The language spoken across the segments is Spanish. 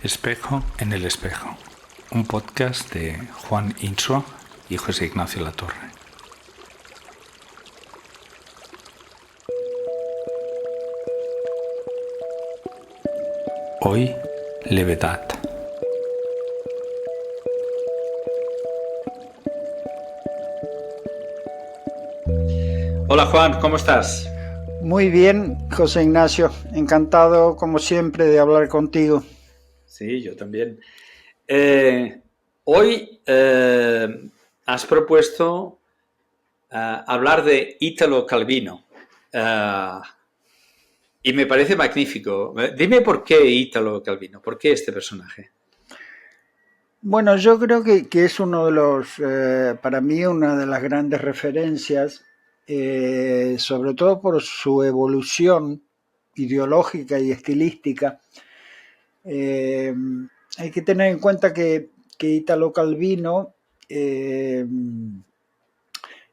Espejo en el espejo, un podcast de Juan Insua y José Ignacio Latorre. Hoy, levedad. Hola Juan, ¿cómo estás? Muy bien, José Ignacio. Encantado, como siempre, de hablar contigo. Sí, yo también. Hoy has propuesto hablar de Italo Calvino y me parece magnífico. Dime por qué Italo Calvino, por qué este personaje. Bueno, yo creo que es uno de los, para mí, una de las grandes referencias, sobre todo por su evolución ideológica y estilística. Eh, Hay que tener en cuenta que Italo Calvino,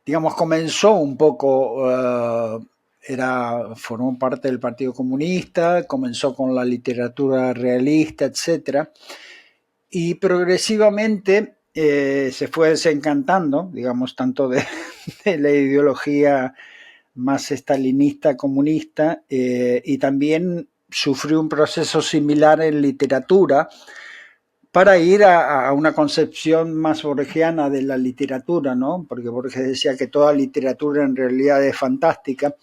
digamos, comenzó un poco, formó parte del Partido Comunista, comenzó con la literatura realista, etcétera, y progresivamente se fue desencantando, digamos, tanto de la ideología más estalinista, comunista, y también sufrió un proceso similar en literatura para ir a una concepción más borgiana de la literatura, ¿no? Porque Borges decía que toda literatura en realidad es fantástica.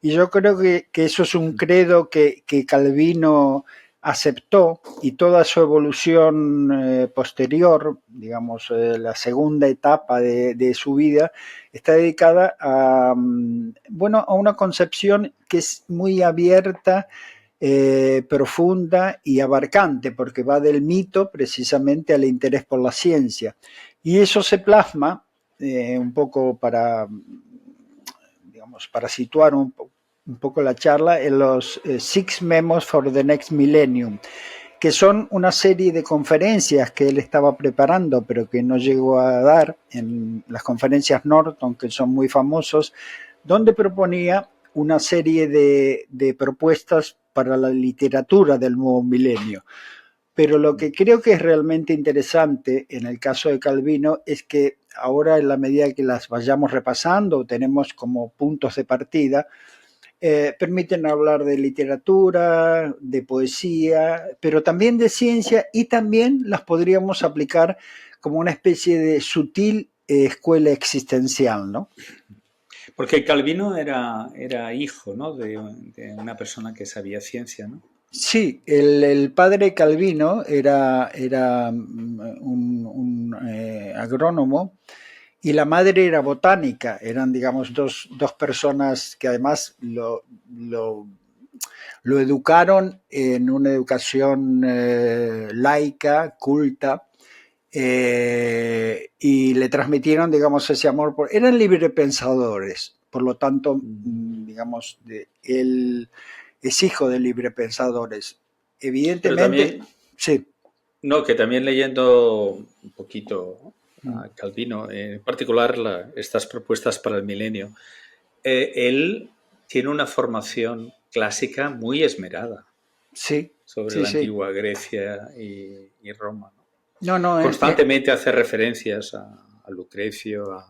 Y yo creo que eso es un credo que Calvino aceptó, y toda su evolución posterior, digamos, la segunda etapa de su vida, está dedicada a, bueno, a una concepción que es muy abierta, profunda y abarcante, porque va del mito precisamente al interés por la ciencia. Y eso se plasma un poco para, digamos, para situar un poco la charla en los Six Memos for the Next Millennium, que son una serie de conferencias que él estaba preparando, pero que no llegó a dar, en las conferencias Norton, que son muy famosos, donde proponía una serie de propuestas para la literatura del nuevo milenio. Pero lo que creo que es realmente interesante en el caso de Calvino es que ahora, en la medida que las vayamos repasando, tenemos como puntos de partida, permiten hablar de literatura, de poesía, pero también de ciencia, y también las podríamos aplicar como una especie de sutil escuela existencial, ¿no? Porque Calvino era hijo, ¿no? de una persona que sabía ciencia, ¿no? Sí, el padre Calvino era un agrónomo, y la madre era botánica. Eran, digamos, dos personas que además lo educaron en una educación laica, culta, y le transmitieron, digamos, ese amor. Eran librepensadores, por lo tanto, digamos, él es hijo de librepensadores. Pero Evidentemente, también, sí. no, que también leyendo un poquito a Calvino, en particular estas propuestas para el milenio, él tiene una formación clásica muy esmerada Sí, sobre sí, la sí. antigua Grecia y Roma, ¿no? No, no, Constantemente hace referencias a Lucrecio,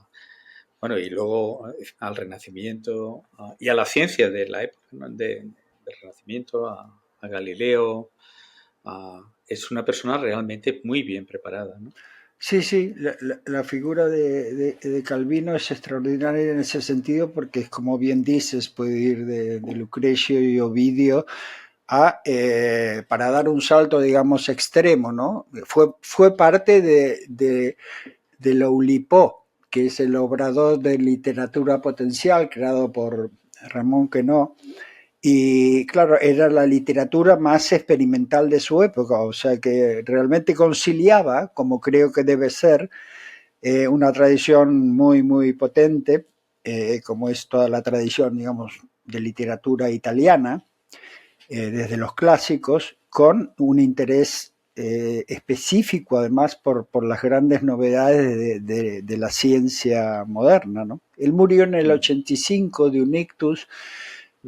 bueno, y luego al Renacimiento y a la ciencia de la época, ¿no? Del Renacimiento, a Galileo. Es una persona realmente muy bien preparada, ¿no? sí, sí, la figura de Calvino es extraordinaria en ese sentido, porque, como bien dices, puede ir de Lucrecio y Ovidio para dar un salto, digamos, extremo, ¿no? Fue parte de Oulipo, que es el obrador de literatura potencial creado por Ramón Queneau. Y claro, era la literatura más experimental de su época, o sea que realmente conciliaba, como creo que debe ser, una tradición muy, muy potente, como es toda la tradición, digamos, de literatura italiana, desde los clásicos, con un interés específico, además, por las grandes novedades de la ciencia moderna, ¿no? Él murió en el 85 de un ictus,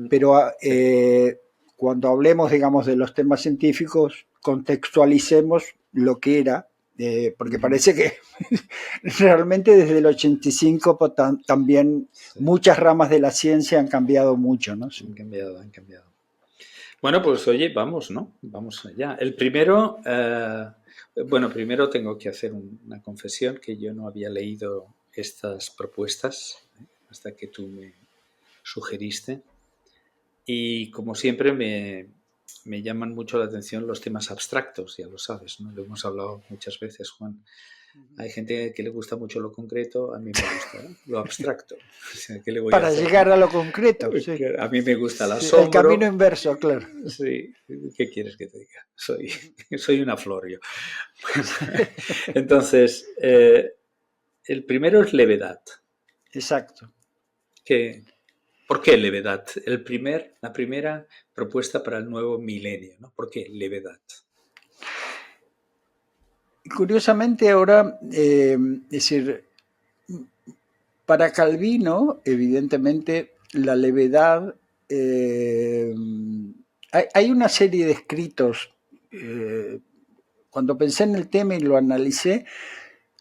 pero Sí. cuando hablemos, digamos, de los temas científicos, contextualicemos lo que era, porque parece que realmente desde el 85 pues, también muchas ramas de la ciencia han cambiado mucho, ¿no? Sí. Han cambiado. Bueno, pues oye, vamos, ¿no? Vamos allá. El primero, primero tengo que hacer una confesión, que yo no había leído estas propuestas hasta que tú me sugeriste. Y como siempre me llaman mucho la atención los temas abstractos, ya lo sabes, ¿no? Lo hemos hablado muchas veces, Juan. Hay gente que le gusta mucho lo concreto, a mí me gusta lo abstracto. O sea, ¿qué le voy Para a hacer? Llegar a lo concreto. Sí. A mí me gusta el asombro. El camino inverso, claro. Sí, ¿qué quieres que te diga? Soy una flor yo. Entonces, el primero es levedad. Exacto. ¿Por qué levedad? La primera propuesta para el nuevo milenio, ¿no? ¿Por qué levedad? Curiosamente ahora, es decir, para Calvino, evidentemente, la levedad, hay una serie de escritos, cuando pensé en el tema y lo analicé,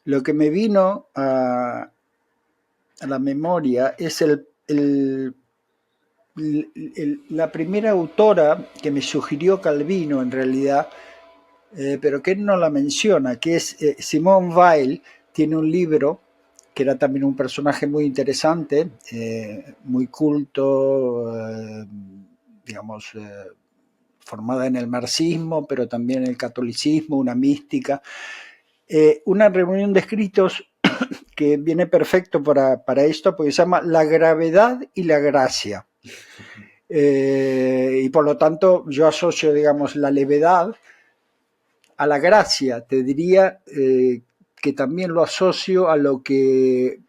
lo que me vino a la memoria es la primera autora que me sugirió Calvino en realidad, pero que él no la menciona, que es Simone Weil. Tiene un libro que era también un personaje muy interesante, muy culto, digamos, formada en el marxismo, pero también en el catolicismo, una mística. Una reunión de escritos que viene perfecto para esto, porque se llama La gravedad y la gracia. Y por lo tanto yo asocio, digamos, la levedad a la gracia. Te diría que también lo asocio a lo que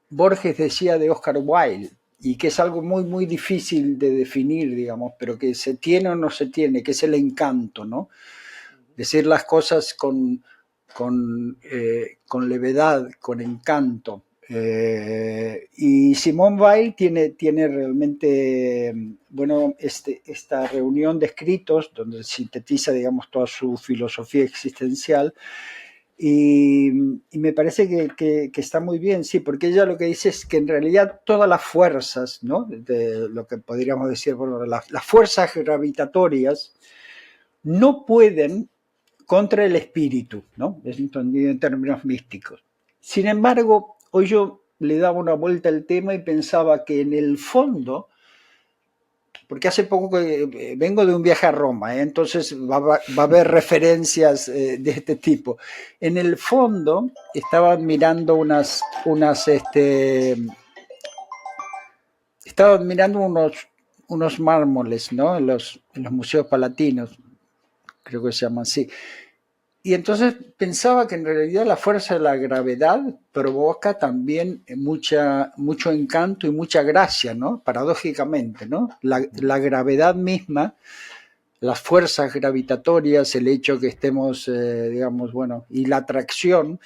Borges decía de Oscar Wilde, y que es algo muy, muy difícil de definir, digamos, pero que se tiene o no se tiene, que es el encanto, ¿no? Decir las cosas con levedad, con encanto. Y Simone Weil tiene realmente, bueno, esta reunión de escritos donde sintetiza, digamos, toda su filosofía existencial, y me parece que está muy bien, sí, porque ella lo que dice es que en realidad todas las fuerzas, ¿no? De lo que podríamos decir, bueno, las fuerzas gravitatorias no pueden contra el espíritu, ¿no? Es entendido en términos místicos. Sin embargo, hoy yo le daba una vuelta al tema y pensaba que en el fondo, porque hace poco que vengo de un viaje a Roma, entonces va a haber referencias de este tipo. En el fondo estaba admirando unos mármoles, ¿no? En los museos palatinos, creo que se llaman así. Y entonces pensaba que en realidad la fuerza de la gravedad provoca también mucho encanto y mucha gracia, ¿no? Paradójicamente, ¿no? La gravedad misma, las fuerzas gravitatorias, el hecho que estemos, digamos, bueno, y la atracción,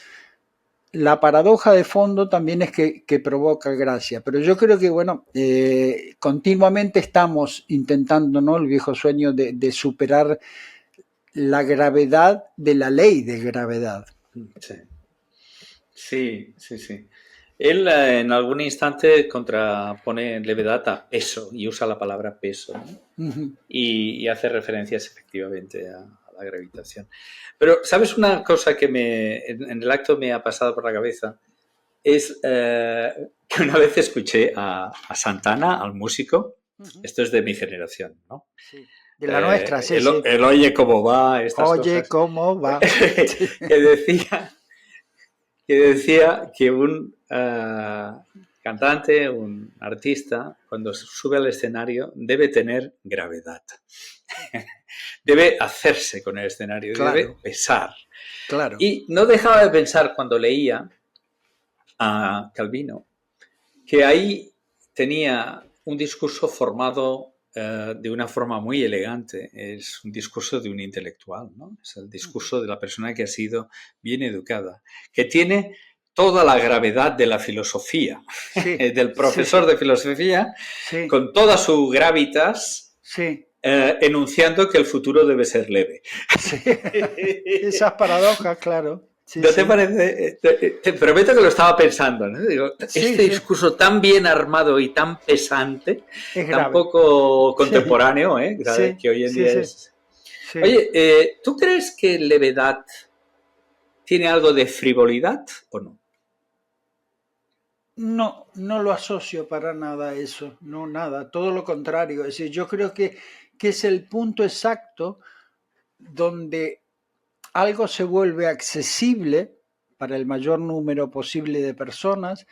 la paradoja de fondo también es que provoca gracia. Pero yo creo que, bueno, continuamente estamos intentando, ¿no? El viejo sueño de superar la gravedad de la ley de gravedad. Sí. Él en algún instante contrapone levedad a peso y usa la palabra peso, ¿no? Y hace referencias efectivamente a la gravitación. Pero, ¿sabes una cosa que en el acto me ha pasado por la cabeza? Es que una vez escuché a Santana, al músico, esto es de mi generación, ¿no? Sí. De la nuestra, sí, el Oye cómo va, estas cosas. Oye cómo va. que decía que un cantante, un artista, cuando sube al escenario debe tener gravedad. Debe hacerse con el escenario, claro. Debe pesar. Claro. Y no dejaba de pensar cuando leía a Calvino que ahí tenía un discurso formado de una forma muy elegante. Es un discurso de un intelectual, ¿no? Es el discurso de la persona que ha sido bien educada, que tiene toda la gravedad de la filosofía, sí, del profesor de filosofía, con toda su gravitas, enunciando que el futuro debe ser leve. Sí. Esas paradojas, claro. Sí, ¿No te sí. parece? Te prometo que lo estaba pensando, ¿no? Digo, Sí, este sí. discurso tan bien armado y tan pesante, Es tan grave. poco Sí, contemporáneo, sí, que hoy en sí, día sí, es... sí. Oye, ¿tú crees que levedad tiene algo de frivolidad o no? No, no lo asocio para nada a eso, no nada, todo lo contrario. Es decir, yo creo que es el punto exacto donde algo se vuelve accesible para el mayor número posible de personas,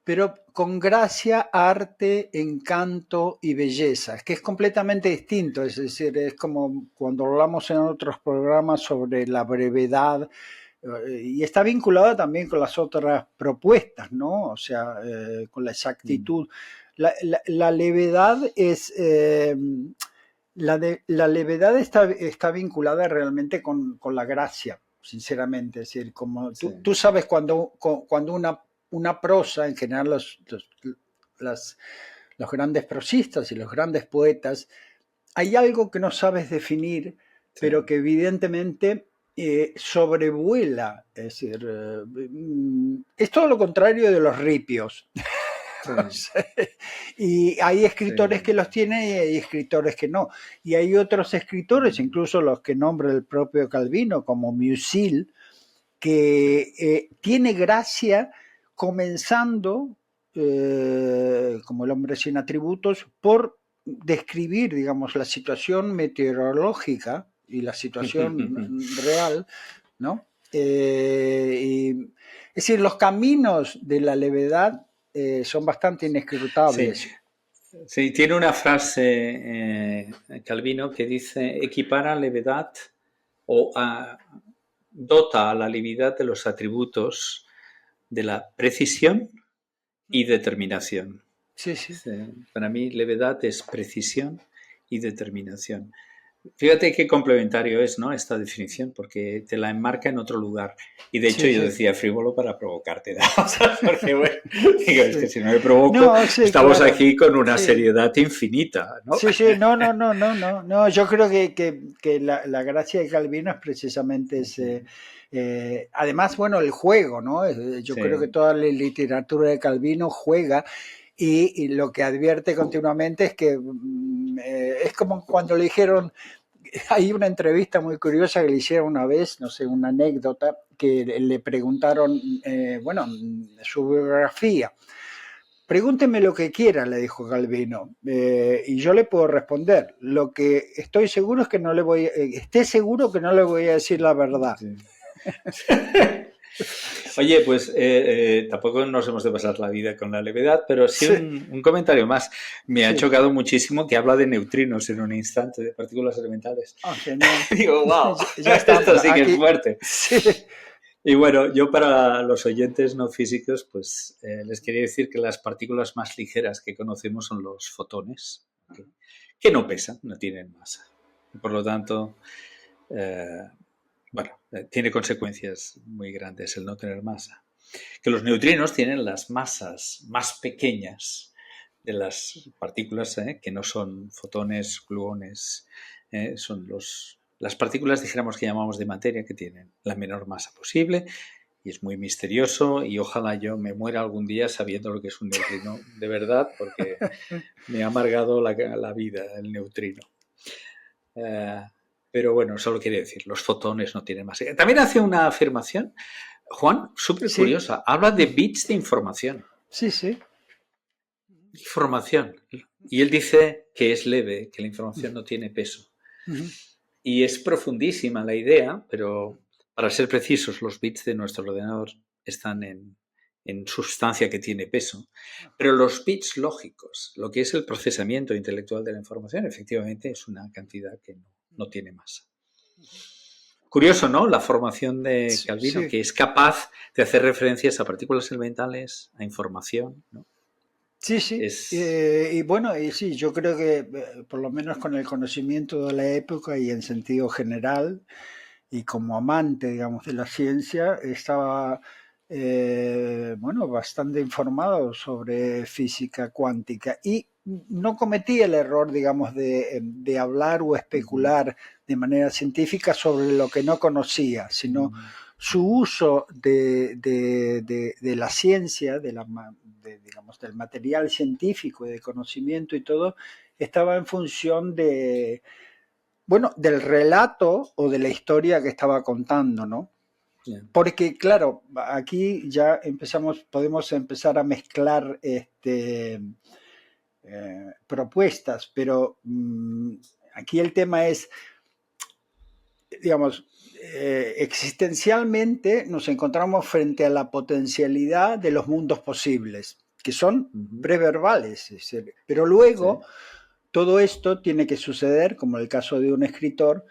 pero con gracia, arte, encanto y belleza, que es completamente distinto. Es decir, es como cuando hablamos en otros programas sobre la brevedad, y está vinculado también con las otras propuestas, ¿no? O sea, con la exactitud. La levedad es... la levedad está vinculada realmente con la gracia, sinceramente. Es decir, como Sí. tú sabes cuando una prosa, en general las, los grandes prosistas y los grandes poetas, hay algo que no sabes definir, Sí. pero que evidentemente sobrevuela. Es decir, es todo lo contrario de los ripios. Sí. Y hay escritores Sí. que los tienen y hay escritores que no. Y hay otros escritores, incluso los que nombra el propio Calvino, como Musil, que tiene gracia comenzando, como el hombre sin atributos, por describir, digamos, la situación meteorológica y la situación real, ¿no? Es decir, los caminos de la levedad son bastante Sí, inescrutables. sí, tiene una frase Calvino que dice equipara levedad o dota a la levedad de los atributos de la precisión y determinación. Sí, sí. Para mí levedad es precisión y determinación. Fíjate qué complementario es, ¿no? Esta definición, porque te la enmarca en otro lugar. Y de hecho Sí, yo sí. decía frívolo para provocarte, ¿no? O sea, porque bueno, digo, es que Sí. si no me provoco, No, sí, estamos claro. aquí con una Sí. seriedad infinita, ¿no? Sí, sí, no, no, no, no, no, no. Yo creo que la gracia de Calvino es precisamente ese. Además, bueno, el juego, ¿no? Yo creo que Sí, toda la literatura de Calvino juega y lo que advierte continuamente es que es como cuando le dijeron, hay una entrevista muy curiosa que le hicieron una vez, no sé, una anécdota, que le preguntaron, bueno, su biografía. Pregúnteme lo que quiera, le dijo Calvino, y yo le puedo responder. Lo que estoy seguro es que no le voy, esté seguro que no le voy a decir la verdad. sí. Oye, pues tampoco nos hemos de pasar la vida con la levedad, pero sí Sí, un comentario más. Me ha sí. chocado muchísimo que habla de neutrinos en un instante, de partículas elementales. Ah, genial. Digo, wow, Ya esto estamos sí que es aquí. fuerte. Sí, Y bueno, yo para los oyentes no físicos, pues les quería decir que las partículas más ligeras que conocemos son los fotones, que no pesan, no tienen masa. Y por lo tanto, eh, bueno, tiene consecuencias muy grandes el no tener masa. Que los neutrinos tienen las masas más pequeñas de las partículas, que no son fotones, gluones, son las partículas, dijéramos, que llamamos de materia, que tienen la menor masa posible, y es muy misterioso, y ojalá yo me muera algún día sabiendo lo que es un neutrino de verdad, porque me ha amargado la vida el neutrino. Eh, pero bueno, solo quiere decir, los fotones no tienen masa. También hace una afirmación, Juan, súper sí, curiosa, habla de bits de información. sí, sí. Información. Y él dice que es leve, que la información no tiene peso. Y es profundísima la idea, pero para ser precisos, los bits de nuestro ordenador están en sustancia que tiene peso. Pero los bits lógicos, lo que es el procesamiento intelectual de la información, efectivamente es una cantidad que no tiene masa. Curioso, ¿no? La formación de Calvino, Sí, que es capaz de hacer referencias a partículas elementales, a información, ¿no? sí, sí. Es... Y bueno, y sí, yo creo que por lo menos con el conocimiento de la época y en sentido general, y como amante, digamos, de la ciencia, estaba, bueno, bastante informado sobre física cuántica. Y no cometía el error, digamos, de hablar o especular de manera científica sobre lo que no conocía, sino su uso de la ciencia, digamos, del material científico y de conocimiento y todo, estaba en función bueno, del relato o de la historia que estaba contando, ¿no? Yeah. Porque, claro, aquí ya podemos empezar a mezclar propuestas, pero aquí el tema es, digamos, existencialmente nos encontramos frente a la potencialidad de los mundos posibles, que son preverbales, es decir, pero luego todo esto tiene que suceder, como en el caso de un escritor,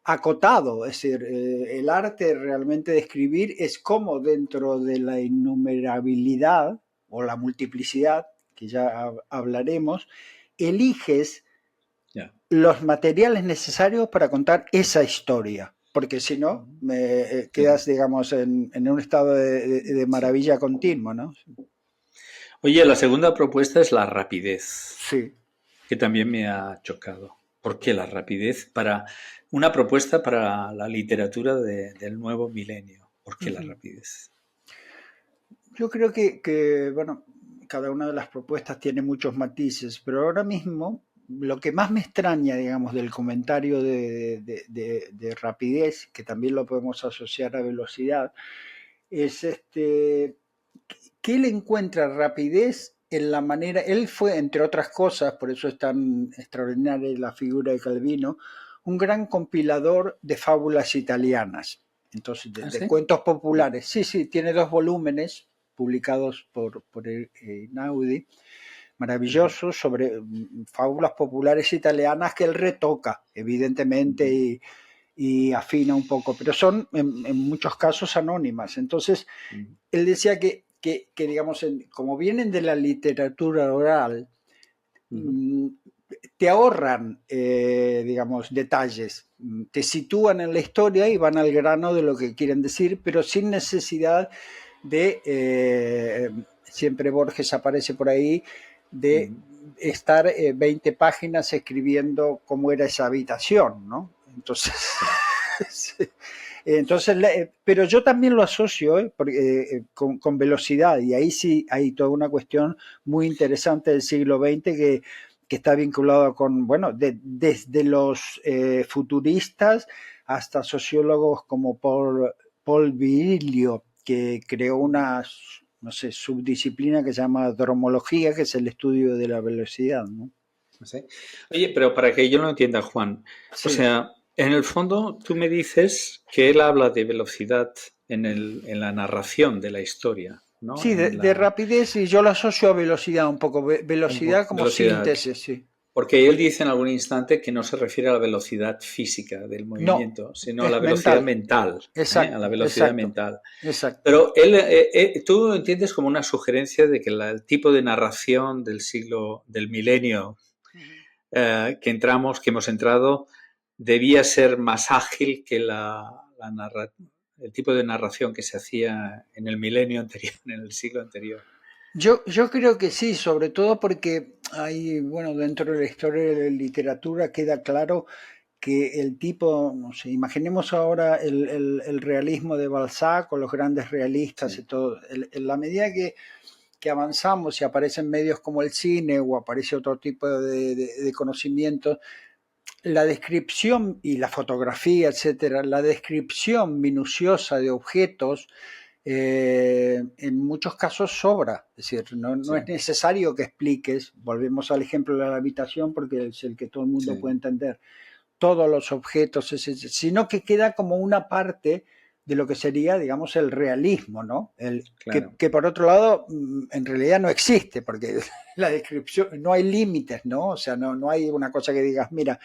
acotado, es decir, el arte realmente de escribir es como dentro de la innumerabilidad o la multiplicidad, que ya hablaremos, eliges los materiales necesarios para contar esa historia, porque si no, quedas, digamos, en un estado de maravilla continuo, ¿no? Oye, la segunda propuesta es la rapidez, Sí. que también me ha chocado. ¿Por qué la rapidez? Para una propuesta para la literatura del nuevo milenio. ¿Por qué la rapidez? Yo creo que, bueno, cada una de las propuestas tiene muchos matices, pero ahora mismo lo que más me extraña, digamos, del comentario de rapidez, que también lo podemos asociar a velocidad, es que él encuentra rapidez en la manera, él fue, entre otras cosas, por eso es tan extraordinaria la figura de Calvino, un gran compilador de fábulas italianas, entonces de cuentos populares. Sí, sí, tiene 2 volúmenes publicados por Einaudi, maravillosos, sobre fábulas populares italianas que él retoca, evidentemente, y afina un poco, pero son en muchos casos anónimas. Entonces, él decía que digamos, como vienen de la literatura oral, te ahorran, digamos, detalles, te sitúan en la historia y van al grano de lo que quieren decir, pero sin necesidad de, siempre Borges aparece por ahí, de estar 20 páginas escribiendo cómo era esa habitación, ¿no? Entonces, pero yo también lo asocio con velocidad, y ahí sí hay toda una cuestión muy interesante del siglo XX que está vinculado con, bueno, desde los futuristas hasta sociólogos como Paul Virilio, que creó una, no sé, subdisciplina que se llama dromología, que es el estudio de la velocidad, ¿no? ¿Sí? Oye, pero para que yo lo entienda, Juan, Sí. o sea, en el fondo tú me dices que él habla de velocidad en la narración de la historia, ¿no? Sí, de rapidez, y yo lo asocio a velocidad un poco, velocidad como Velocidad. síntesis, sí. Porque él dice en algún instante que no se refiere a la velocidad física del No, movimiento, sino a es la velocidad mental. mental, a la Exacto, velocidad exacto, mental. exacto. Pero tú entiendes como una sugerencia de que el tipo de narración del milenio que hemos entrado, debía ser más ágil que el tipo de narración que se hacía en el milenio anterior, en el siglo anterior. Yo creo que sí, sobre todo porque hay, bueno, dentro de la historia de la literatura queda claro que el tipo, no sé, imaginemos ahora el realismo de Balzac o los grandes realistas y todo, en la medida que avanzamos y aparecen medios como el cine o aparece otro tipo de conocimiento, la descripción y la fotografía, etcétera, la descripción minuciosa de objetos en muchos casos sobra, es decir, no es necesario que expliques, volvemos al ejemplo de la habitación porque es el que todo el mundo puede entender, todos los objetos, sino que queda como una parte de lo que sería, digamos, el realismo, ¿no? Claro. Que por otro lado, en realidad no existe, porque la descripción, no hay límites, ¿no? O sea, no hay una cosa que digas, mira,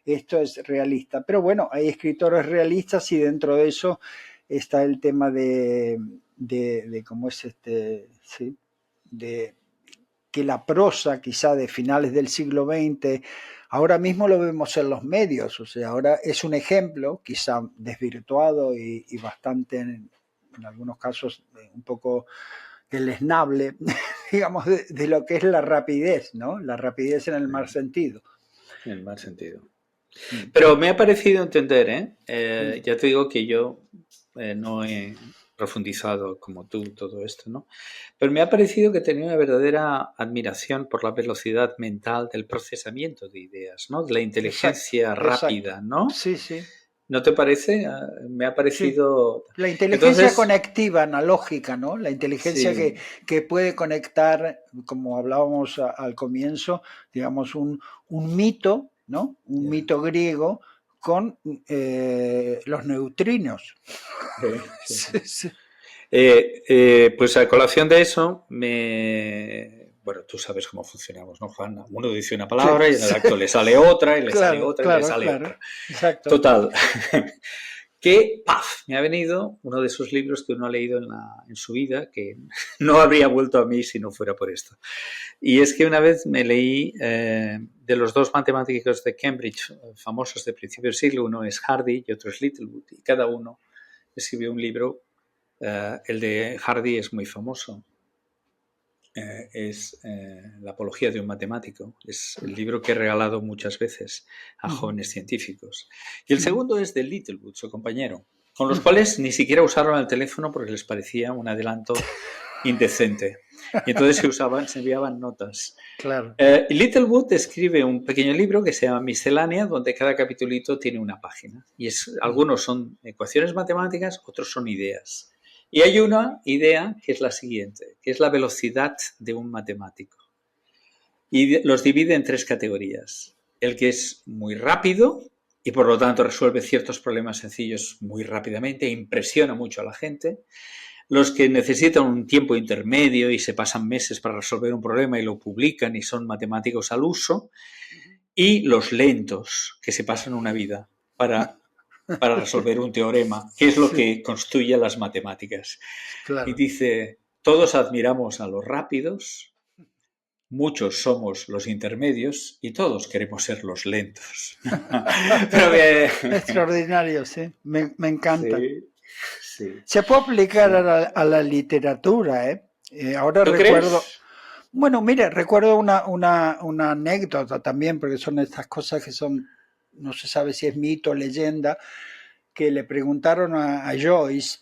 esto es realista. Pero bueno, hay escritores realistas y dentro de eso está el tema de cómo es ¿sí? De que la prosa quizá de finales del siglo XX, ahora mismo lo vemos en los medios, o sea, ahora es un ejemplo, quizá desvirtuado y bastante en algunos casos un poco deleznable, digamos, de lo que es la rapidez, ¿no? La rapidez en el mal sentido. En el mal sentido. Pero me ha parecido entender, ya te digo que yo no he profundizado como tú todo esto, ¿no? Pero me ha parecido que tenía una verdadera admiración por la velocidad mental del procesamiento de ideas, ¿no? De la inteligencia rápida, ¿no? Sí, sí. ¿No te parece? Me ha parecido... Sí. La inteligencia Entonces, conectiva, analógica, ¿no? La inteligencia sí, que puede conectar, como hablábamos al comienzo, digamos, un mito, ¿no? Un mito griego con los neutrinos. Sí. Pues a colación de eso, bueno, tú sabes cómo funcionamos, ¿no, Juan? Uno dice una palabra y en el acto le sale otra, y le sale otra, y le sale otra. Exacto. Total. Que, ¡paf!, me ha venido uno de esos libros que uno ha leído en su vida, que no habría vuelto a mí si no fuera por esto. Y es que una vez me leí de los dos matemáticos de Cambridge famosos de principio del siglo, uno es Hardy y otro es Littlewood, y cada uno escribió un libro. El de Hardy es muy famoso. Es La apología de un matemático. Es el libro que he regalado muchas veces a jóvenes científicos. Y el segundo es de Littlewood, su compañero, con los cuales ni siquiera usaron el teléfono porque les parecía un adelanto indecente. Y entonces se enviaban notas. Claro. Littlewood escribe un pequeño libro que se llama Miscelánea, donde cada capitulito tiene una página. Y algunos son ecuaciones matemáticas, otros son ideas. Y hay una idea que es la siguiente, que es la velocidad de un matemático. Y los divide en tres categorías. El que es muy rápido y por lo tanto resuelve ciertos problemas sencillos muy rápidamente e impresiona mucho a la gente. Los que necesitan un tiempo intermedio y se pasan meses para resolver un problema y lo publican y son matemáticos al uso. Y los lentos, que se pasan una vida para resolver un teorema, que es lo que construye las matemáticas. Claro. Y dice, todos admiramos a los rápidos, muchos somos los intermedios y todos queremos ser los lentos. Extraordinario, sí. Me encanta. Sí. Se puede aplicar a la literatura, ¿eh? Ahora recuerdo... ¿Crees? Bueno, mire, recuerdo una anécdota también, porque son estas cosas que son, no se sabe si es mito o leyenda, que le preguntaron a Joyce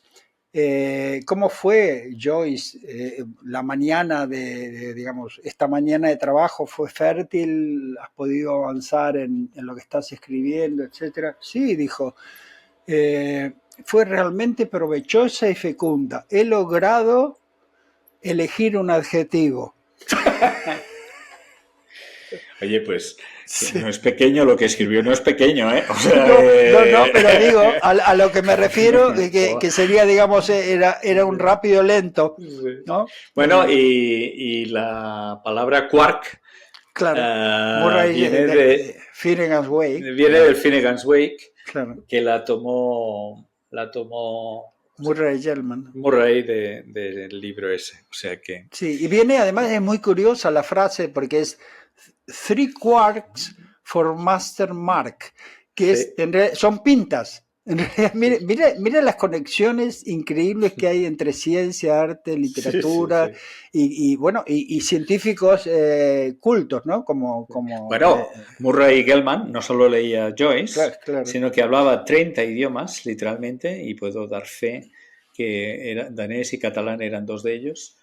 cómo fue, Joyce, la mañana digamos, esta mañana de trabajo fue fértil, has podido avanzar en lo que estás escribiendo, etcétera. Sí, dijo, fue realmente provechosa y fecunda. He logrado elegir un adjetivo. Oye, pues no es pequeño lo que escribió, no es pequeño, ¿eh? O sea, no, pero digo, a lo que me refiero, que sería, digamos, era un rápido lento, ¿no? Bueno, y la palabra quark, claro, Murray viene de Finnegan's Wake. Viene del Finnegan's Wake, claro. Que la tomó Murray Gell-Mann. Murray del libro ese, o sea que... Sí, y viene, además es muy curiosa la frase porque es 3 quarks for Master Mark, que es, en realidad, son pintas. En realidad, mire las conexiones increíbles que hay entre ciencia, arte, literatura y bueno, y científicos cultos, ¿no? Bueno, Murray Gell-Mann no solo leía Joyce, claro. sino que hablaba 30 idiomas, literalmente, y puedo dar fe que danés y catalán eran dos de ellos.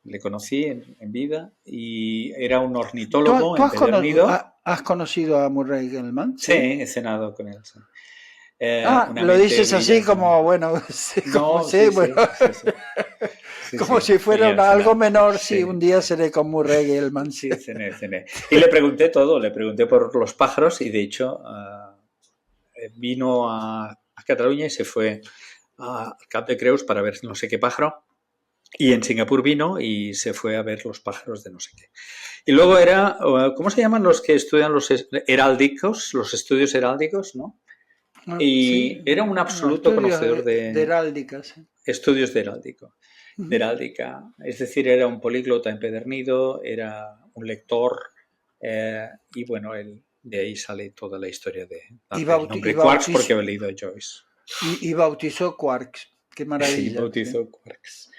Le conocí en vida y era un ornitólogo empedernido. ¿Has conocido a Murray Gell-Mann? Sí, he cenado con él. Sí. Lo dices así como, bueno, como si fuera algo menor, sí, un día seré con Murray Gell-Mann. Sí, cené. Y le pregunté todo, le pregunté por los pájaros y de hecho vino a Cataluña y se fue a Cap de Creus para ver no sé qué pájaro. Y en Singapur vino y se fue a ver los pájaros de no sé qué. Y luego era, ¿cómo se llaman los que estudian los heráldicos, los estudios heráldicos, no? Y era un absoluto conocedor de heráldica. Sí. Estudios de heráldica. Es decir, era un políglota empedernido, era un lector y bueno, de ahí sale toda la historia de el nombre Quarks porque había leído a Joyce. Y bautizó Quarks, qué Sí, maravilla. ¿Sí? bautizó quarks.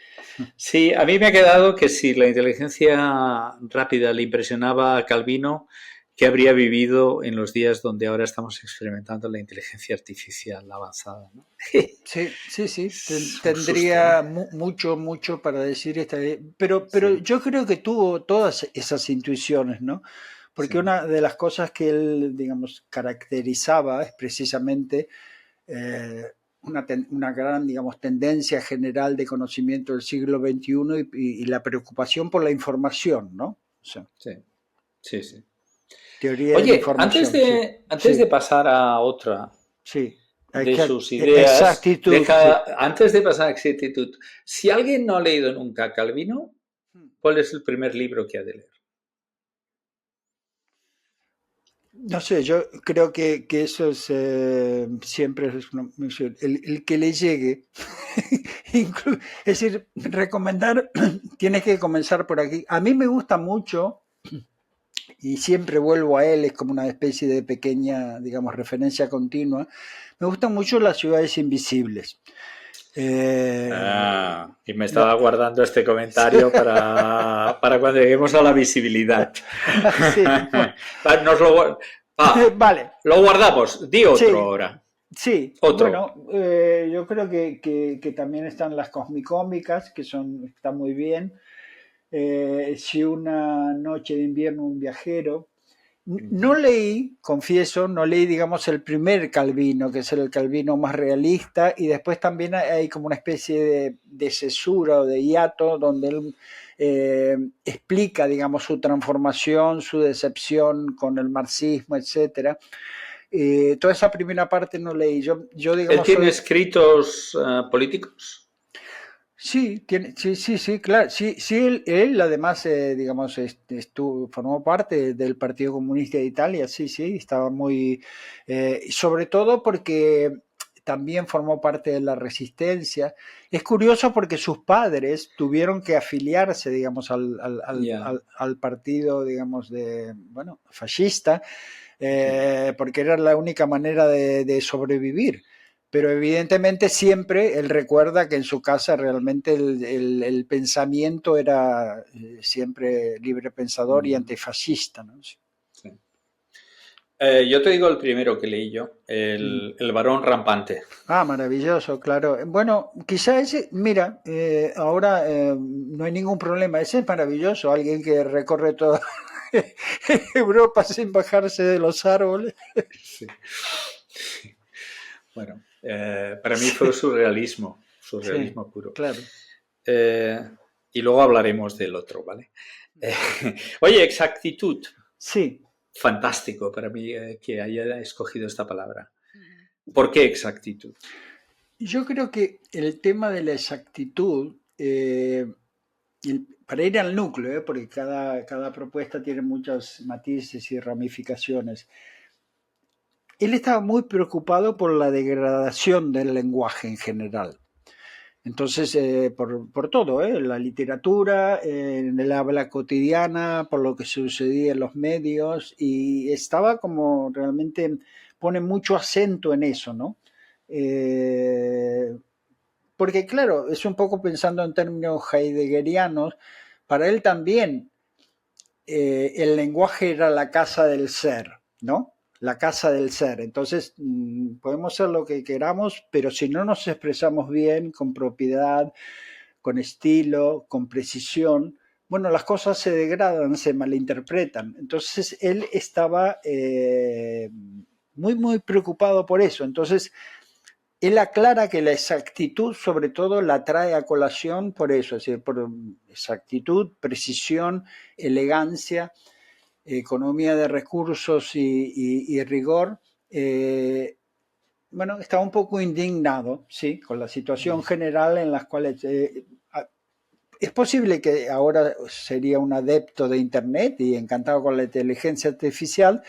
Sí, a mí me ha quedado que si la inteligencia rápida le impresionaba a Calvino, que habría vivido en los días donde ahora estamos experimentando la inteligencia artificial avanzada, ¿no? Sí, sí, sí, Es un susto, ¿no? tendría mucho, mucho para decir pero Sí, yo creo que tuvo todas esas intuiciones, ¿no? Porque sí. una de las cosas que él, digamos, caracterizaba es precisamente eh, una gran, digamos, tendencia general de conocimiento del siglo XXI y la preocupación por la información, ¿no? O sea, Sí, sí, sí. teoría de la Oye, antes información, sí, de, antes de sí, pasar a otra sí. de sus ideas, Exactitud, sí. antes de pasar a exactitud, si alguien no ha leído nunca Calvino, ¿cuál es el primer libro que ha de leer? No sé, yo creo que eso es siempre es el que le llegue. Es decir, recomendar, tienes que comenzar por aquí. A mí me gusta mucho y siempre vuelvo a él, es como una especie de pequeña, digamos, referencia continua. Me gustan mucho las ciudades invisibles. Eh, Y me no, estaba guardando este comentario para cuando lleguemos a la visibilidad. sí, Nos vale, lo guardamos. Di otro sí, ahora. sí, Otro. bueno, yo creo que también están las cosmicómicas, están muy bien. Si una noche de invierno un viajero. No leí, confieso, no leí, digamos, el primer Calvino, que es el Calvino más realista, y después también hay como una especie de cesura o de hiato donde él explica, digamos, su transformación, su decepción con el marxismo, etcétera. Toda esa primera parte no leí. Yo ¿Él digamos, tiene soy. escritos políticos? Sí, sí, sí, sí, claro. Sí, sí, él además, digamos, formó parte del Partido Comunista de Italia, sí, sí, estaba muy, sobre todo porque también formó parte de la resistencia. Es curioso porque sus padres tuvieron que afiliarse, digamos, Ya. al partido, digamos, bueno, fascista, Sí. porque era la única manera de sobrevivir. Pero evidentemente siempre él recuerda que en su casa realmente el pensamiento era siempre libre pensador y Ujú. antifascista, ¿no? Sí. Sí. Yo te digo el primero que leí yo, Mm. el varón rampante. Ah, maravilloso, claro. Bueno, quizá ese, mira, ahora no hay ningún problema, ese es maravilloso, alguien que recorre toda Europa sin bajarse de los árboles. Sí. Bueno, para mí fue surrealismo, Sí, surrealismo puro. claro. Eh, y luego hablaremos del otro, ¿vale? Eh, oye, exactitud. Sí, Fantástico para mí que haya escogido esta palabra. ¿Por qué exactitud? yo creo que el tema de la exactitud, para ir al núcleo, porque cada propuesta tiene muchos matices y ramificaciones, él estaba muy preocupado por la degradación del lenguaje en general. Entonces, por todo, la literatura, en el habla cotidiana, por lo que sucedía en los medios, y estaba como realmente pone mucho acento en eso, ¿no? Eh, Porque claro, es un poco pensando en términos heideggerianos, para él también el lenguaje era la casa del ser, ¿no? La casa del ser. Entonces, podemos ser lo que queramos, pero si no nos expresamos bien, con propiedad, con estilo, con precisión, bueno, las cosas se degradan, se malinterpretan. Entonces, él estaba muy, muy preocupado por eso. Entonces, él aclara que la exactitud sobre todo la trae a colación por eso, es decir, por exactitud, precisión, elegancia, economía de recursos y rigor. Eh, bueno, estaba un poco indignado, sí, con la situación general en las cuales es posible que ahora sería un adepto de Internet y encantado con la inteligencia artificial,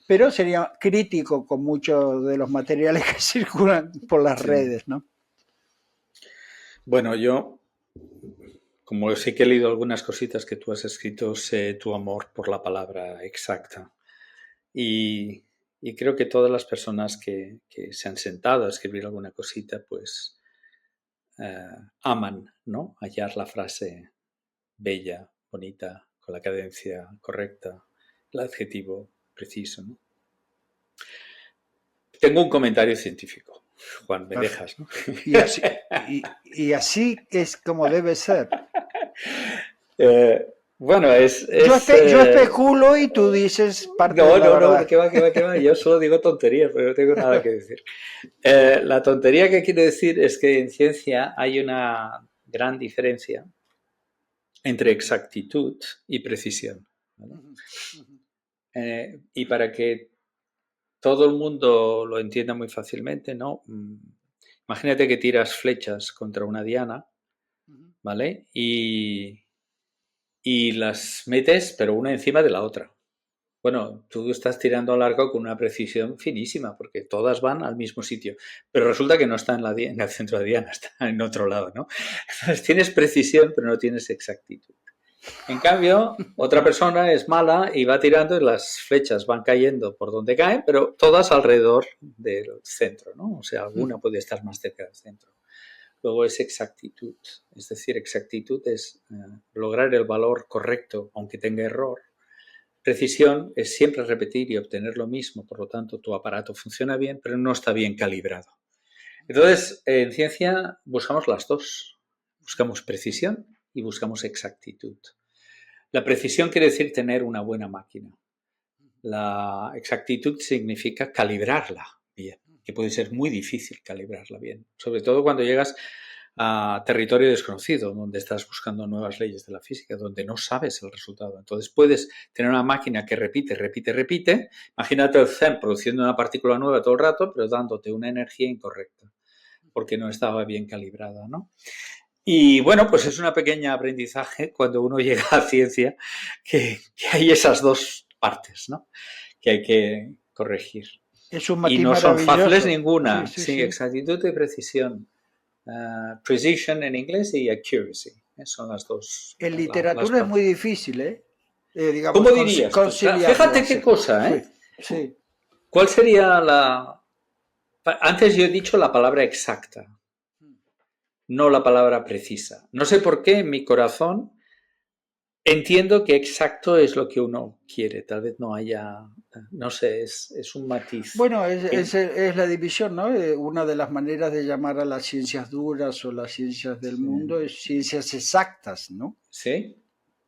pero sería crítico con muchos de los materiales que circulan por las Sí. redes, ¿no? Bueno, yo, como sí que he leído algunas cositas que tú has escrito, sé tu amor por la palabra exacta. Y, y creo que todas las personas que se han sentado a escribir alguna cosita, pues aman, ¿no? Hallar la frase bella, bonita, con la cadencia correcta, el adjetivo preciso, ¿no? Tengo un comentario científico. Juan, me dejas, ¿no? Y así es como debe ser. Bueno, Yo especulo y tú dices parte de la verdad. No, que va. Yo solo digo tonterías, pero no tengo nada que decir. La tontería que quiero decir es que en ciencia hay una gran diferencia entre exactitud y precisión, ¿vale? Y para que todo el mundo lo entienda muy fácilmente, ¿no? Imagínate que tiras flechas contra una diana, ¿vale? Y las metes, pero una encima de la otra. Bueno, tú estás tirando al arco con una precisión finísima, porque todas van al mismo sitio, pero resulta que no está en el centro de diana, está en otro lado, ¿no? Entonces tienes precisión, pero no tienes exactitud. En cambio, otra persona es mala y va tirando y las flechas van cayendo por donde caen, pero todas alrededor del centro, ¿no? O sea, alguna puede estar más cerca del centro. Luego es exactitud, es decir, exactitud es lograr el valor correcto, aunque tenga error. Precisión es siempre repetir y obtener lo mismo, por lo tanto tu aparato funciona bien, pero no está bien calibrado. Entonces, en ciencia buscamos las dos. Buscamos precisión y buscamos exactitud. La precisión quiere decir tener una buena máquina. La exactitud significa calibrarla bien, que puede ser muy difícil calibrarla bien, sobre todo cuando llegas a territorio desconocido, donde estás buscando nuevas leyes de la física, donde no sabes el resultado. Entonces puedes tener una máquina que repite. Imagínate el CERN produciendo una partícula nueva todo el rato, pero dándote una energía incorrecta, porque no estaba bien calibrada, ¿no? Y bueno, pues es una pequeña aprendizaje cuando uno llega a ciencia, que hay esas dos partes, ¿no? Que hay que corregir. Es un Y matiz no son maravilloso. fáciles ninguna. Sí. Exactitud y precisión. Precision en inglés y accuracy. Son las dos. En literatura es muy difícil, digamos, ¿Cómo dirías tú? Fíjate qué cosa, ¿eh? Sí. ¿Cuál sería la...? Antes yo he dicho la palabra exacta, no la palabra precisa. No sé por qué en mi corazón entiendo que exacto es lo que uno quiere. Tal vez no haya... No sé, es un matiz. Bueno, es la división, ¿no? Una de las maneras de llamar a las ciencias duras o las ciencias del mundo es ciencias exactas, ¿no? Sí.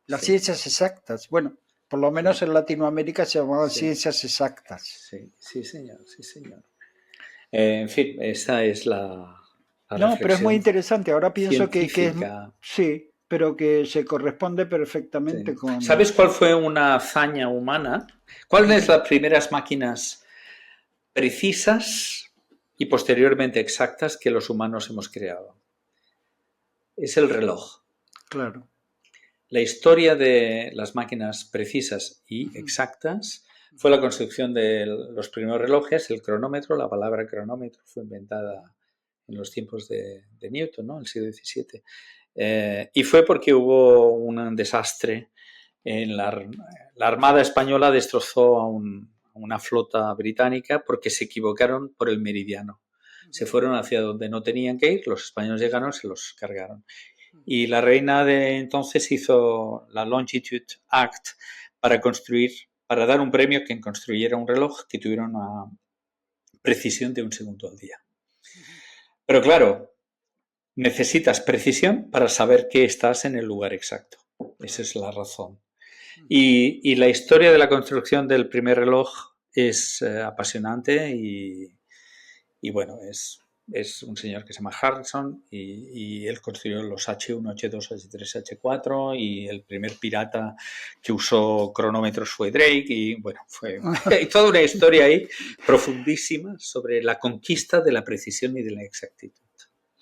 Las ciencias exactas. Bueno, por lo menos en Latinoamérica se llamaban ciencias exactas. Sí, señor. En fin, esa es la no, pero es muy interesante. Ahora pienso que es... Sí, pero que se corresponde perfectamente con... ¿Sabes cuál fue una hazaña humana? ¿Cuáles son las primeras máquinas precisas y posteriormente exactas que los humanos hemos creado? Es el reloj. Claro. La historia de las máquinas precisas y exactas fue la construcción de los primeros relojes, el cronómetro. La palabra cronómetro fue inventada en los tiempos de Newton, ¿no? El siglo XVII. Y fue porque hubo un desastre. La Armada Española destrozó a una flota británica porque se equivocaron por el meridiano. Se fueron hacia donde no tenían que ir, los españoles llegaron, se los cargaron. Y la reina de entonces hizo la Longitude Act para dar un premio a quien construyera un reloj que tuviera una precisión de 1 segundo al día. Pero claro, necesitas precisión para saber que estás en el lugar exacto. Esa es la razón. Y la historia de la construcción del primer reloj es apasionante y bueno, es un señor que se llama Harrison y él construyó los H1, H2, H3, H4 y el primer pirata que usó cronómetros fue Drake y bueno, hay toda una historia ahí profundísima sobre la conquista de la precisión y de la exactitud.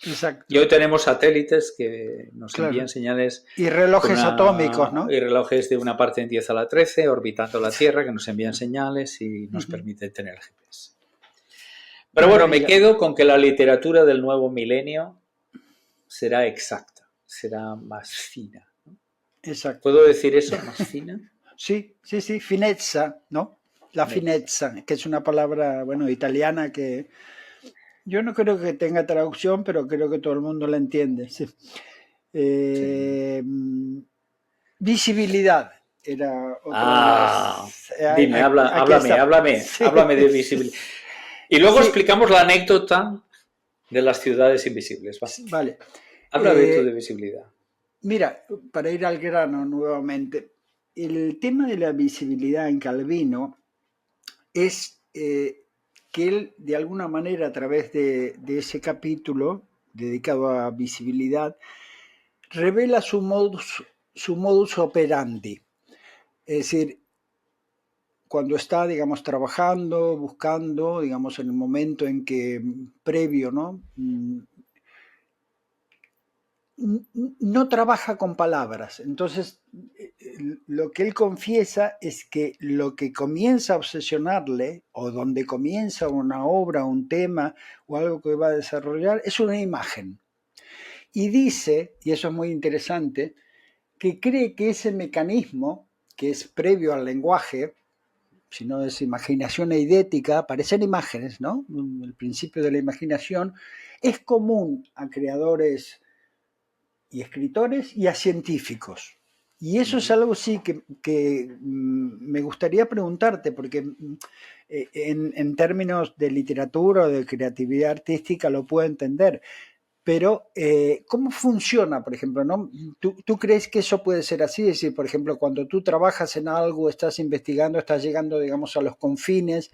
Exacto. Y hoy tenemos satélites que nos envían señales. Y relojes atómicos, ¿no? Y relojes de una parte en 10 a la 13 orbitando la Tierra que nos envían señales y nos permiten tener el GPS. Pero bueno, me quedo con que la literatura del nuevo milenio será exacta, será más fina, ¿no? Exacto. ¿Puedo decir eso? ¿Más fina? Sí, finezza, ¿no? La finezza, que es una palabra, bueno, italiana que Yo no creo que tenga traducción, pero creo que todo el mundo la entiende. Sí. Sí. Eh, Visibilidad era otra de Ah, las... dime, Aquí está. Sí, háblame de visibilidad. Y luego sí, explicamos la anécdota de las ciudades invisibles. Va. vale. Háblame tú de visibilidad. Mira, para ir al grano nuevamente, el tema de la visibilidad en Calvino es que él, de alguna manera, a través de ese capítulo dedicado a visibilidad, revela su modus operandi. Es decir, cuando está, digamos, trabajando, buscando, digamos, en el momento en que previo, ¿no? No trabaja con palabras. Entonces, lo que él confiesa es que lo que comienza a obsesionarle, o donde comienza una obra, un tema, o algo que va a desarrollar, es una imagen. Y dice, y eso es muy interesante, que cree que ese mecanismo, que es previo al lenguaje, si no es imaginación eidética, aparecen imágenes, ¿no? El principio de la imaginación es común a creadores y escritores y a científicos. Y eso es algo sí que me gustaría preguntarte, porque en términos de literatura o de creatividad artística lo puedo entender, pero ¿cómo funciona, por ejemplo? ¿No? ¿Tú crees que eso puede ser así? Es decir, por ejemplo, cuando tú trabajas en algo, estás investigando, estás llegando, digamos, a los confines,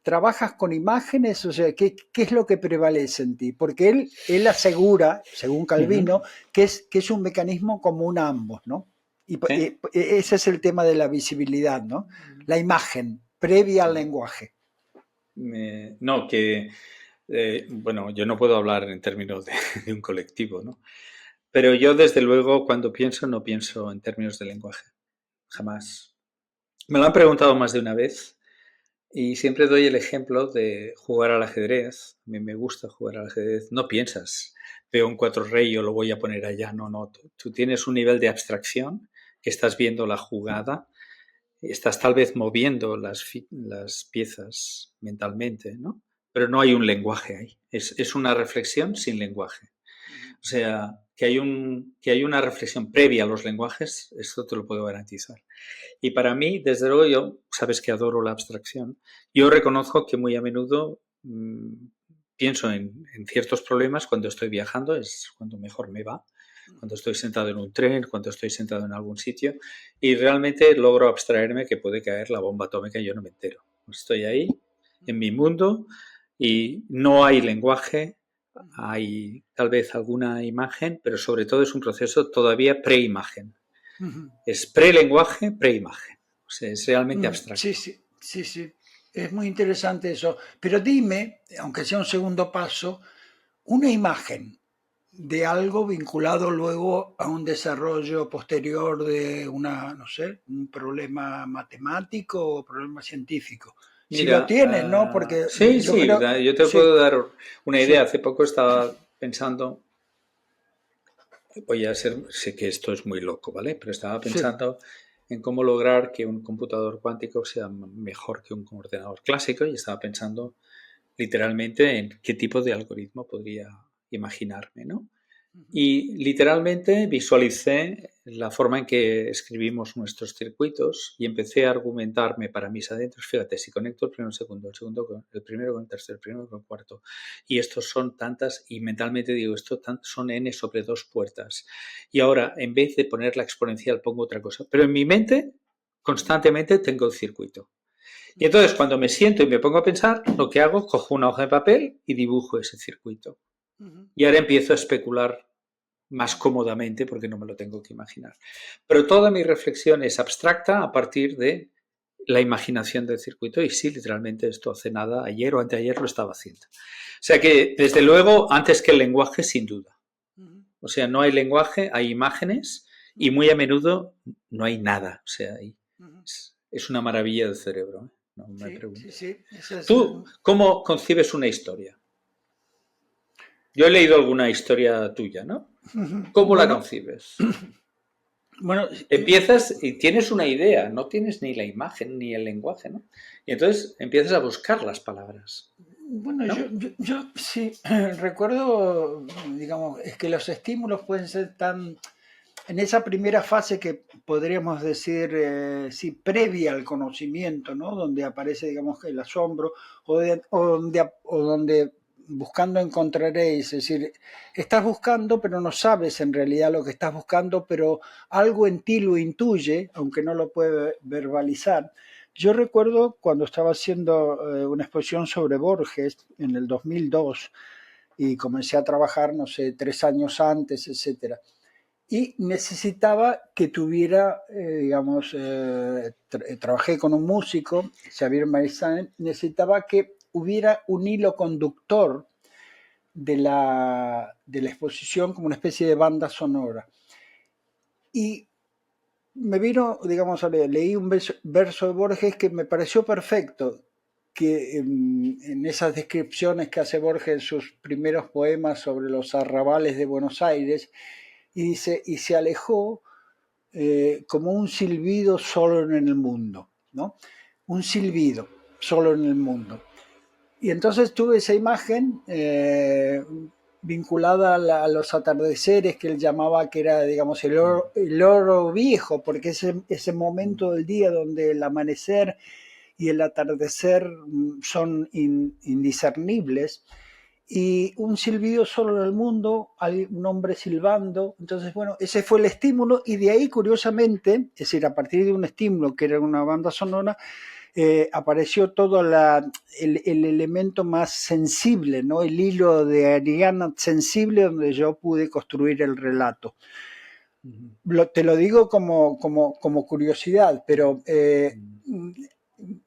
¿trabajas con imágenes? O sea, ¿qué es lo que prevalece en ti? Porque él asegura, según Uh -huh. Calvino, que es un mecanismo común a ambos, ¿no? ¿Sí? Ese es el tema de la visibilidad, ¿no? La imagen previa al Sí. lenguaje. No, que, bueno, yo no puedo hablar en términos de un colectivo, ¿no? Pero yo, desde luego, cuando pienso, no pienso en términos de lenguaje. Jamás. Me lo han preguntado más de una vez y siempre doy el ejemplo de jugar al ajedrez. A mí me gusta jugar al ajedrez. No piensas, veo un cuatro rey, yo lo voy a poner allá. No, no. Tú tienes un nivel de abstracción que estás viendo la jugada, estás tal vez moviendo las piezas mentalmente, ¿no? Pero no hay un lenguaje ahí. Es una reflexión sin lenguaje. O sea, que hay una reflexión previa a los lenguajes, esto te lo puedo garantizar. Y para mí, desde luego, yo, sabes que adoro la abstracción, yo reconozco que muy a menudo pienso en ciertos problemas cuando estoy viajando, es cuando mejor me va, cuando estoy sentado en un tren, cuando estoy sentado en algún sitio, y realmente logro abstraerme que puede caer la bomba atómica y yo no me entero. Estoy ahí, en mi mundo, y no hay lenguaje, hay tal vez alguna imagen, pero sobre todo es un proceso todavía preimagen. Es prelenguaje, preimagen. O sea, es realmente Sí, abstracto. sí, sí, sí. Es muy interesante eso. Pero dime, aunque sea un segundo paso, una imagen de algo vinculado luego a un desarrollo posterior de una, no sé, un problema matemático o problema científico. Si lo Mira, tienes, ¿no? Porque sí, yo sí, creo, yo te sí, puedo dar una idea. sí, Hace poco estaba pensando, voy a ser, sé que esto es muy loco, ¿vale? Pero estaba sí. pensando en cómo lograr que un computador cuántico sea mejor que un ordenador clásico y estaba pensando literalmente en qué tipo de algoritmo podría imaginarme, ¿no? Y literalmente visualicé la forma en que escribimos nuestros circuitos y empecé a argumentarme para mis adentros. Fíjate, si conecto el primero, el segundo con el primero con el tercero, el primero con el cuarto, y estos son tantas, y mentalmente digo, esto son n sobre dos puertas. Y ahora, en vez de poner la exponencial, pongo otra cosa. Pero en mi mente, constantemente tengo el circuito. Y entonces, cuando me siento y me pongo a pensar, lo que hago, cojo una hoja de papel y dibujo ese circuito. Y ahora empiezo a especular más cómodamente porque no me lo tengo que imaginar. Pero toda mi reflexión es abstracta a partir de la imaginación del circuito y sí, literalmente esto hace nada, ayer o anteayer lo estaba haciendo. O sea que, desde luego, antes que el lenguaje, sin duda. O sea, no hay lenguaje, hay imágenes y muy a menudo no hay nada. O sea, es una maravilla del cerebro. ¿Eh? No me Sí, sí, preguntes. sí. Esa es, ¿Tú cómo concibes una historia? Yo he leído alguna historia tuya, ¿no? ¿Cómo la bueno, concibes? bueno, Empiezas y tienes una idea, no tienes ni la imagen ni el lenguaje, ¿no? Y entonces empiezas a buscar las palabras. Bueno, ¿no? yo sí recuerdo, digamos, es que los estímulos pueden ser tan, en esa primera fase que podríamos decir, sí, previa al conocimiento, ¿no? Donde aparece, digamos, el asombro, o donde buscando encontraréis, es decir, estás buscando, pero no sabes en realidad lo que estás buscando, pero algo en ti lo intuye, aunque no lo puede verbalizar. Yo recuerdo cuando estaba haciendo una exposición sobre Borges en el 2002 y comencé a trabajar, no sé, 3 años antes, etcétera. Y necesitaba que tuviera, digamos, trabajé con un músico, Xavier Maizan, necesitaba que hubiera un hilo conductor de la exposición como una especie de banda sonora. Y me vino, digamos, leí un verso de Borges que me pareció perfecto, que en esas descripciones que hace Borges en sus primeros poemas sobre los arrabales de Buenos Aires, y dice, y se alejó como un silbido solo en el mundo, ¿no? Un silbido solo en el mundo. Y entonces tuve esa imagen vinculada a los atardeceres que él llamaba que era, digamos, el oro viejo, porque ese momento del día donde el amanecer y el atardecer son indiscernibles, y un silbido solo en el mundo, un hombre silbando. Entonces, bueno, ese fue el estímulo, y de ahí, curiosamente, es decir, a partir de un estímulo que era una banda sonora, apareció todo el elemento más sensible, ¿no? El hilo de Ariana sensible donde yo pude construir el relato. Te lo digo como curiosidad, pero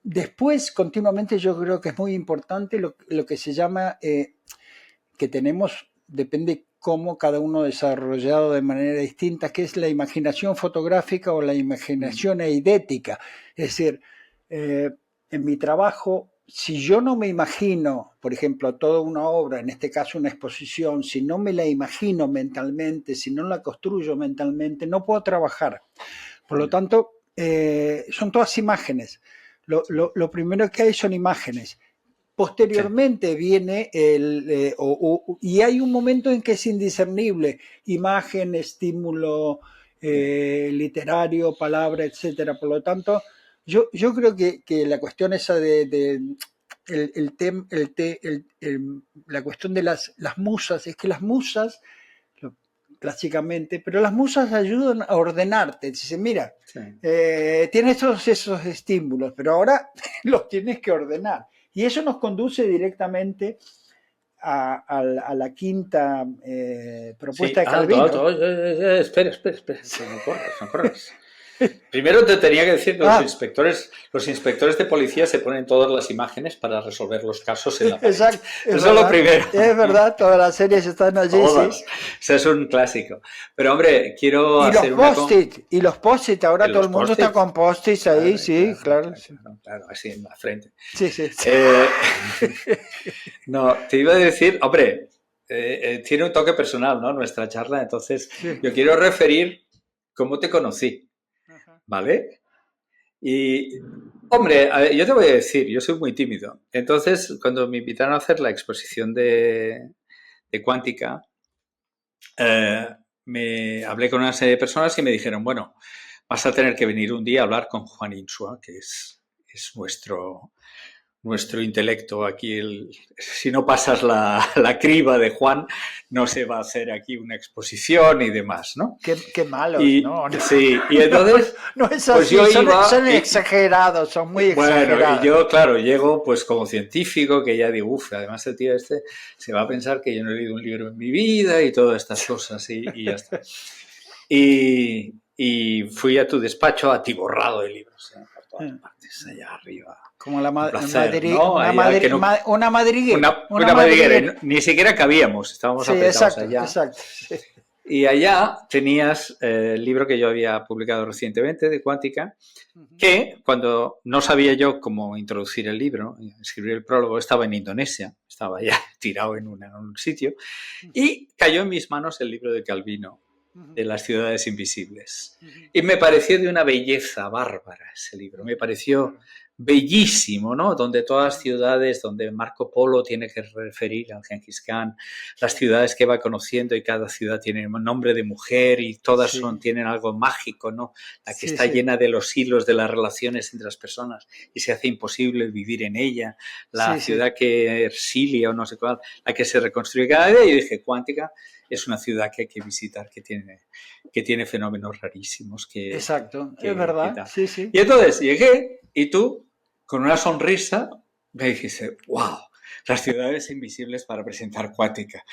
después continuamente yo creo que es muy importante lo que se llama, que tenemos, depende cómo cada uno desarrollado de manera distinta, que es la imaginación fotográfica o la imaginación eidética. Es decir, en mi trabajo, si yo no me imagino, por ejemplo, toda una obra, en este caso una exposición, si no me la imagino mentalmente, si no la construyo mentalmente, no puedo trabajar. Por lo tanto, son todas imágenes. Lo primero que hay son imágenes. Posteriormente viene y hay un momento en que es indiscernible, imagen, estímulo literario, palabra, etcétera. Por lo tanto, yo creo que la cuestión esa la cuestión de las musas, es que las musas, clásicamente, pero las musas ayudan a ordenarte. Dicen, mira, tienes todos esos estímulos, pero ahora los tienes que ordenar. Y eso nos conduce directamente a la quinta propuesta Sí, de Calvino. espera, no corras. Primero te tenía que decir que los inspectores de policía se ponen todas las imágenes para resolver los casos en la pared. Exacto, Eso es lo primero. Es verdad, todas las series están allí, Todas. sí. Eso es un clásico. Pero hombre, quiero Y los hacer una... post-it, ahora todo los el mundo está post-its. con post-its ahí, sí, claro. Claro, así en la frente. Sí, sí. No, te iba a decir, hombre, tiene un toque personal, ¿no? Nuestra charla, entonces Sí. yo quiero referir cómo te conocí, Ajá. ¿vale? Y, hombre, yo te voy a decir, yo soy muy tímido. Entonces, cuando me invitaron a hacer la exposición de Cuántica, me hablé con una serie de personas y me dijeron, bueno, vas a tener que venir un día a hablar con Juan Insua, que es nuestro intelecto aquí. Si no pasas la criba de Juan, no se va a hacer aquí una exposición y demás, ¿no? Qué malos, Y ¿no? sí, y entonces, No es pues así, yo iba... son exagerados, son muy Bueno, y exagerados. yo, claro, llego pues como científico, que ya digo, uff, además el tío este se va a pensar que yo no he leído un libro en mi vida y todas estas cosas y ya está. Y fui a tu despacho atiborrado de libros, por todas partes, allá arriba. Como Un placer, ¿no? Allá que no, una madriguera. una madriguera, ni siquiera cabíamos, estábamos Sí, apretados exacto, allá. exacto. Sí. Y allá tenías el libro que yo había publicado recientemente de Cuántica, que cuando no sabía yo cómo introducir el libro, escribir el prólogo, estaba en Indonesia, estaba ya tirado en un sitio, y cayó en mis manos el libro de Calvino, de las ciudades invisibles. Y me pareció de una belleza bárbara ese libro, me pareció bellísimo, ¿no? Donde todas las ciudades, donde Marco Polo tiene que referir al Gengis Khan, las ciudades que va conociendo y cada ciudad tiene un nombre de mujer y todas Sí, tienen algo mágico, ¿no? La que sí, está sí, llena de los hilos de las relaciones entre las personas y se hace imposible vivir en ella. La sí, sí. ciudad que Ersilia o no sé cuál, la que se reconstruye cada día. Y dije, Cuántica es una ciudad que hay que visitar, que tiene fenómenos rarísimos, Exacto, es verdad, tal. sí, sí. Y entonces llegué y tú, con una sonrisa, me dijiste, wow, las ciudades invisibles para presentar Cuántica.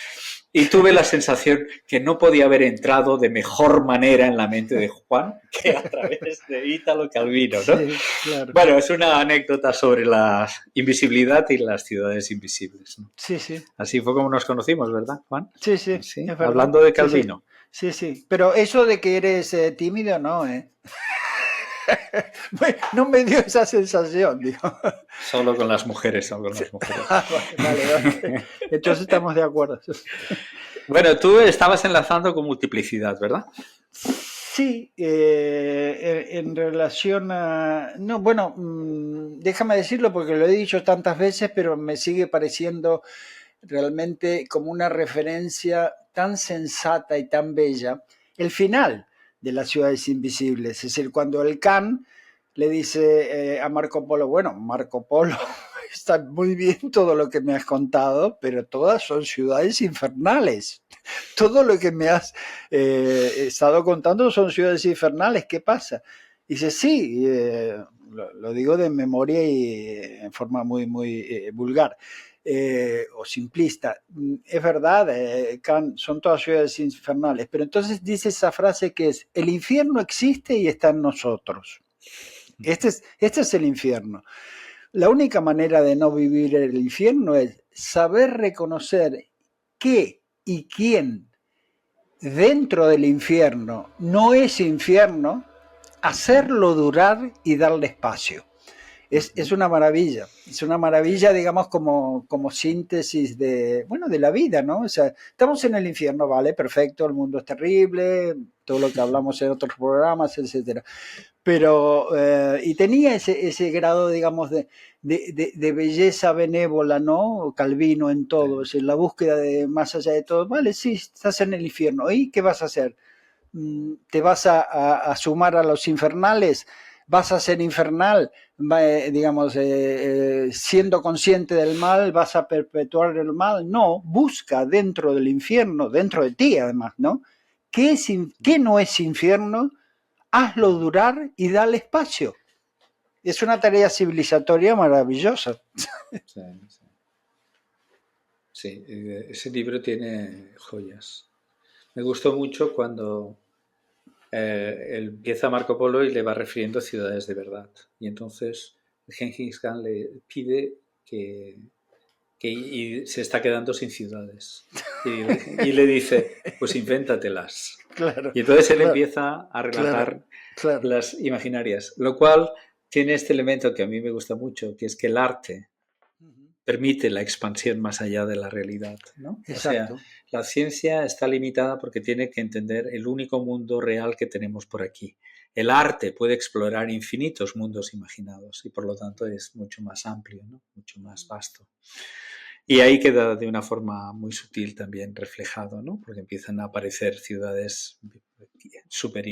Y tuve la sensación que no podía haber entrado de mejor manera en la mente de Juan que a través de Ítalo Calvino, ¿no? Sí, claro. Bueno, es una anécdota sobre la invisibilidad y las ciudades invisibles, ¿no? Sí, sí, Así fue como nos conocimos, ¿verdad, Juan? sí, sí, Sí, es verdad. hablando de Sí, sí, Calvino. sí, sí. Pero eso de que eres tímido, no, ¿eh? No me dio esa sensación, digo. Solo con las mujeres, solo con Sí. las mujeres. Ah, vale, vale, ok. Entonces estamos de acuerdo. Bueno, tú estabas enlazando con multiplicidad, ¿verdad? Sí, en relación a... No, bueno, déjame decirlo porque lo he dicho tantas veces, pero me sigue pareciendo realmente como una referencia tan sensata y tan bella. El final de Las ciudades invisibles, es decir, cuando el Khan le dice a Marco Polo, bueno, Marco Polo, está muy bien todo lo que me has contado, pero todas son ciudades infernales. Todo lo que me has estado contando son ciudades infernales, ¿qué pasa? Y dice, sí, lo digo de memoria y en forma muy, muy vulgar. O simplista. Es verdad, Kant, son todas ciudades infernales, pero entonces dice esa frase que es, el infierno existe y está en nosotros. Este es el infierno. La única manera de no vivir el infierno es saber reconocer qué y quién dentro del infierno no es infierno, hacerlo durar y darle espacio. Es una maravilla, digamos, como síntesis de, bueno, de la vida, ¿no? O sea, estamos en el infierno, vale, perfecto, el mundo es terrible, todo lo que hablamos en otros programas, etcétera. Pero, y tenía ese grado, digamos, de belleza benévola, ¿no? Calvino en todo, es decir, la búsqueda de más allá de todo, vale, sí, estás en el infierno, ¿y qué vas a hacer? ¿Te vas a sumar a los infernales? ¿Vas a ser infernal? Digamos, siendo consciente del mal, ¿vas a perpetuar el mal? No, busca dentro del infierno, dentro de ti además, ¿no? ¿Qué no es infierno? Hazlo durar y dale espacio. Es una tarea civilizatoria maravillosa. Sí, sí. Sí, ese libro tiene joyas. Me gustó mucho cuando empieza Marco Polo y le va refiriendo ciudades de verdad. Y entonces Gengis Khan le pide y se está quedando sin ciudades. Y le dice, pues invéntatelas. Claro, Y entonces él claro, empieza a claro, relatar claro. las imaginarias, lo cual tiene este elemento que a mí me gusta mucho, que es que el arte permite la expansión más allá de la realidad, ¿no? O sea, Exacto. la ciencia está limitada porque tiene que entender el único mundo real que tenemos por aquí. El arte puede explorar infinitos mundos imaginados y por lo tanto es mucho más amplio, ¿no? Mucho más vasto. Y ahí queda de una forma muy sutil también reflejado, ¿no? Porque empiezan a aparecer ciudades súper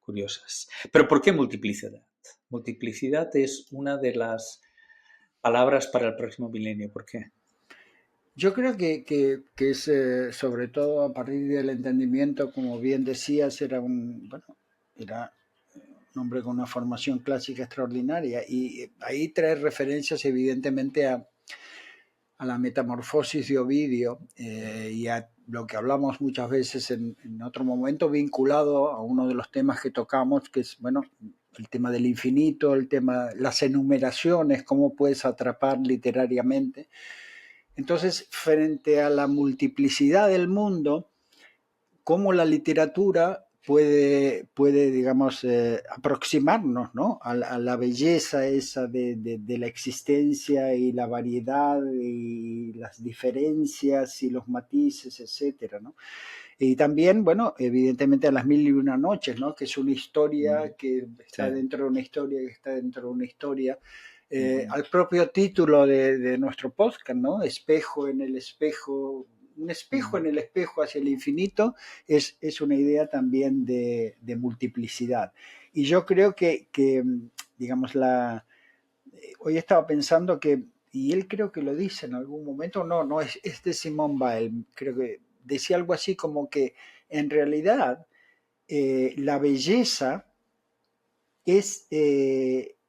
curiosas. Pero ¿por qué multiplicidad? Multiplicidad es una de las palabras para el próximo milenio. ¿Por qué? Yo creo que es sobre todo a partir del entendimiento, como bien decías, era un hombre con una formación clásica extraordinaria y ahí trae referencias evidentemente a la metamorfosis de Ovidio y a lo que hablamos muchas veces en otro momento vinculado a uno de los temas que tocamos, que es, bueno, el tema del infinito, el tema, las enumeraciones, cómo puedes atrapar literariamente. Entonces, frente a la multiplicidad del mundo, cómo la literatura puede digamos, aproximarnos, ¿no? A la belleza esa de la existencia y la variedad y las diferencias y los matices, etcétera, ¿no? Y también, bueno, evidentemente a las mil y una noches, ¿no? Que es una historia que Sí. está dentro de una historia, que está dentro de una historia. Ujú. Al propio título de nuestro podcast, ¿no? Espejo en el espejo, un espejo en el espejo hacia el infinito, es una idea también de multiplicidad. Y yo creo que digamos, hoy estaba pensando que, y él creo que lo dice en algún momento, no, es de Simone Weil, creo que decía algo así como que en realidad la belleza es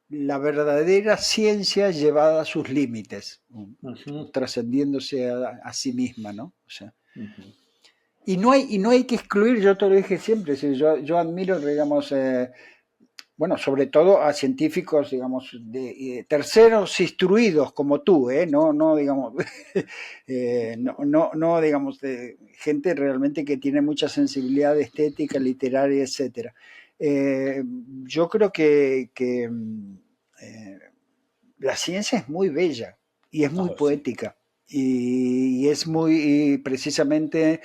la verdadera ciencia llevada a sus límites, Ujú. trascendiéndose a sí misma, ¿no? O sea, Ujú. y no hay que excluir, yo te lo dije siempre, yo admiro, digamos, bueno, sobre todo a científicos, digamos, de terceros instruidos como tú, no digamos, no, digamos, de gente realmente que tiene mucha sensibilidad estética, literaria, etcétera. Yo creo que la ciencia es muy bella y es muy Oh, sí. poética y es muy, y precisamente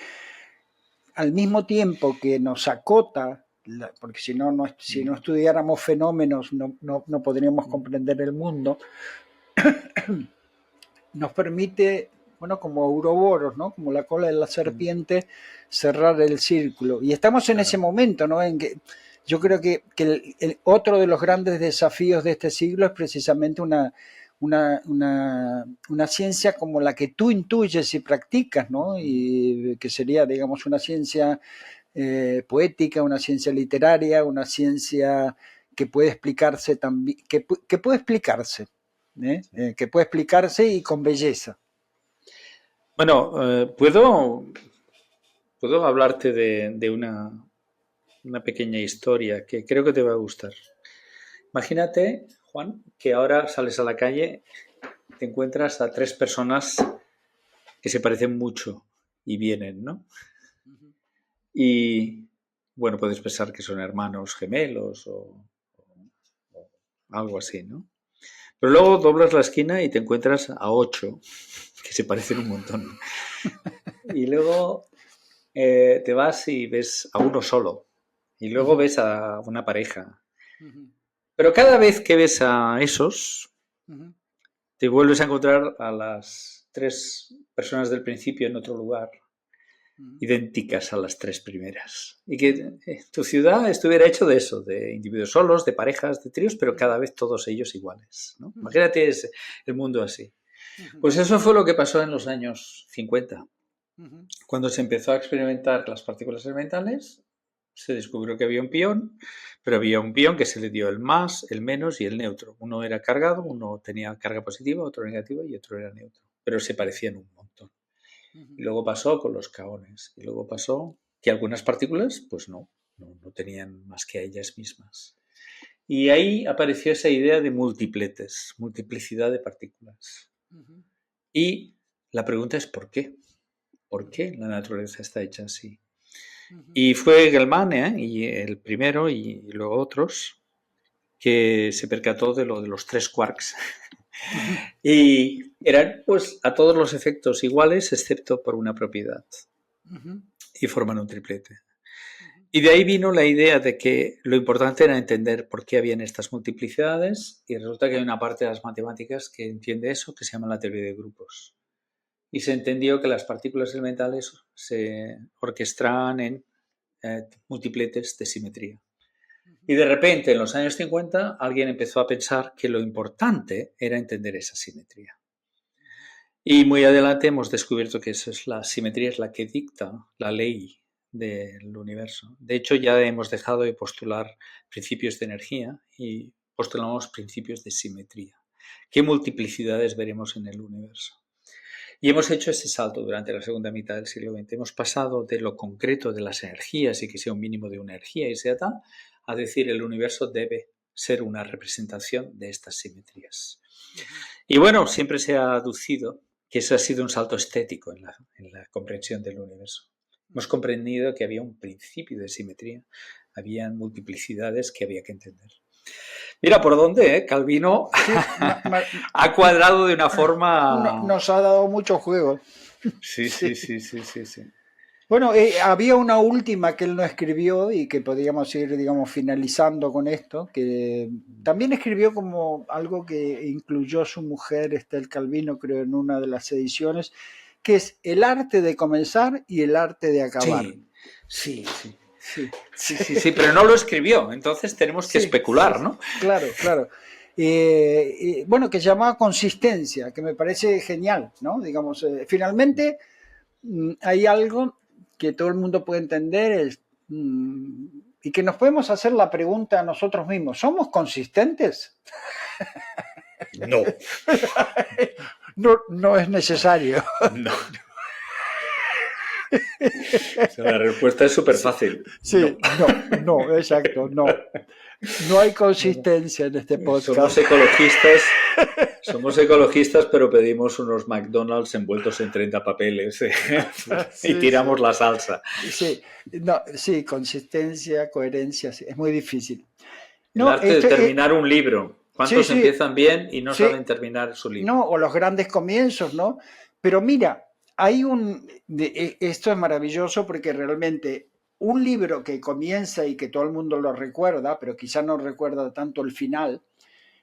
al mismo tiempo que nos acota, porque si no estudiáramos fenómenos no podríamos comprender el mundo, nos permite, bueno, como Ouroboros, ¿no? Como la cola de la serpiente, cerrar el círculo. Y estamos en ese Claro. momento, ¿no? En que yo creo que otro de los grandes desafíos de este siglo es precisamente una ciencia como la que tú intuyes y practicas, ¿no? Y que sería, digamos, una ciencia poética, una ciencia literaria, una ciencia que puede explicarse también, que puede explicarse, que puede explicarse y con belleza. Bueno, puedo hablarte de una pequeña historia que creo que te va a gustar. Imagínate, Juan, que ahora sales a la calle, te encuentras a tres personas que se parecen mucho y vienen, ¿no? Y bueno, puedes pensar que son hermanos gemelos o algo así, ¿no? Pero luego doblas la esquina y te encuentras a ocho que se parecen un montón. Y luego te vas y ves a uno solo. Y luego ves a una pareja. Pero cada vez que ves a esos, te vuelves a encontrar a las tres personas del principio en otro lugar, idénticas a las tres primeras. Y que tu ciudad estuviera hecho de eso, de individuos solos, de parejas, de tríos, pero cada vez todos ellos iguales, ¿no? Imagínate el mundo así. Pues eso fue lo que pasó en los años 50. Cuando se empezó a experimentar las partículas elementales, se descubrió que había un pión, pero había un pión que se le dio el más, el menos y el neutro. Uno era cargado, uno tenía carga positiva, otro negativa y otro era neutro. Pero se parecían un montón. Y luego pasó con los kaones. Y luego pasó que algunas partículas, pues no tenían más que a ellas mismas. Y ahí apareció esa idea de multipletes, multiplicidad de partículas. Y la pregunta es ¿por qué? ¿Por qué la naturaleza está hecha así? Y fue Gelman, y el primero y luego otros, que se percató de lo de los tres quarks. Y eran pues a todos los efectos iguales excepto por una propiedad. Y forman un triplete. Y de ahí vino la idea de que lo importante era entender por qué habían estas multiplicidades y resulta que hay una parte de las matemáticas que entiende eso, que se llama la teoría de grupos. Y se entendió que las partículas elementales se orquestaban en multipletes de simetría. Y de repente, en los años 50, alguien empezó a pensar que lo importante era entender esa simetría. Y muy adelante hemos descubierto que la simetría es la que dicta la ley del universo. De hecho, ya hemos dejado de postular principios de energía y postulamos principios de simetría. ¿Qué multiplicidades veremos en el universo? Y hemos hecho ese salto durante la segunda mitad del siglo XX. Hemos pasado de lo concreto de las energías y que sea un mínimo de una energía y sea tal, a decir el universo debe ser una representación de estas simetrías. Y bueno, siempre se ha aducido que ese ha sido un salto estético en la comprensión del universo. Hemos comprendido que había un principio de simetría, habían multiplicidades que había que entender. Mira por dónde, ¿eh? Calvino Sí, ha cuadrado de una forma... nos ha dado mucho juego. Sí, Sí. sí, sí, sí, sí, sí. Bueno, había una última que él no escribió y que podríamos ir, digamos, finalizando con esto, que también escribió como algo que incluyó su mujer, Estel Calvino, creo, en una de las ediciones, que es el arte de comenzar y el arte de acabar. Sí, sí, sí. Sí, Sí, sí, sí, pero no lo escribió, entonces tenemos que especular, sí, ¿no? claro, claro. Bueno, que se llamaba consistencia, que me parece genial, ¿no? Digamos, finalmente hay algo que todo el mundo puede entender y que nos podemos hacer la pregunta a nosotros mismos, ¿somos consistentes? No. No, no es necesario. No. O sea, la respuesta es súper fácil. Sí, no, exacto, no. No hay consistencia en este podcast. Somos ecologistas, pero pedimos unos McDonald's envueltos en 30 papeles y Sí, tiramos sí. la salsa. Sí, no, sí, consistencia, coherencia, sí, es muy difícil. El No, arte de terminar un libro. sí, ¿Cuántos sí, empiezan bien y no sí, saben terminar su libro? no, o los grandes comienzos, ¿no? Pero mira, hay esto es maravilloso porque realmente un libro que comienza y que todo el mundo lo recuerda, pero quizá no recuerda tanto el final,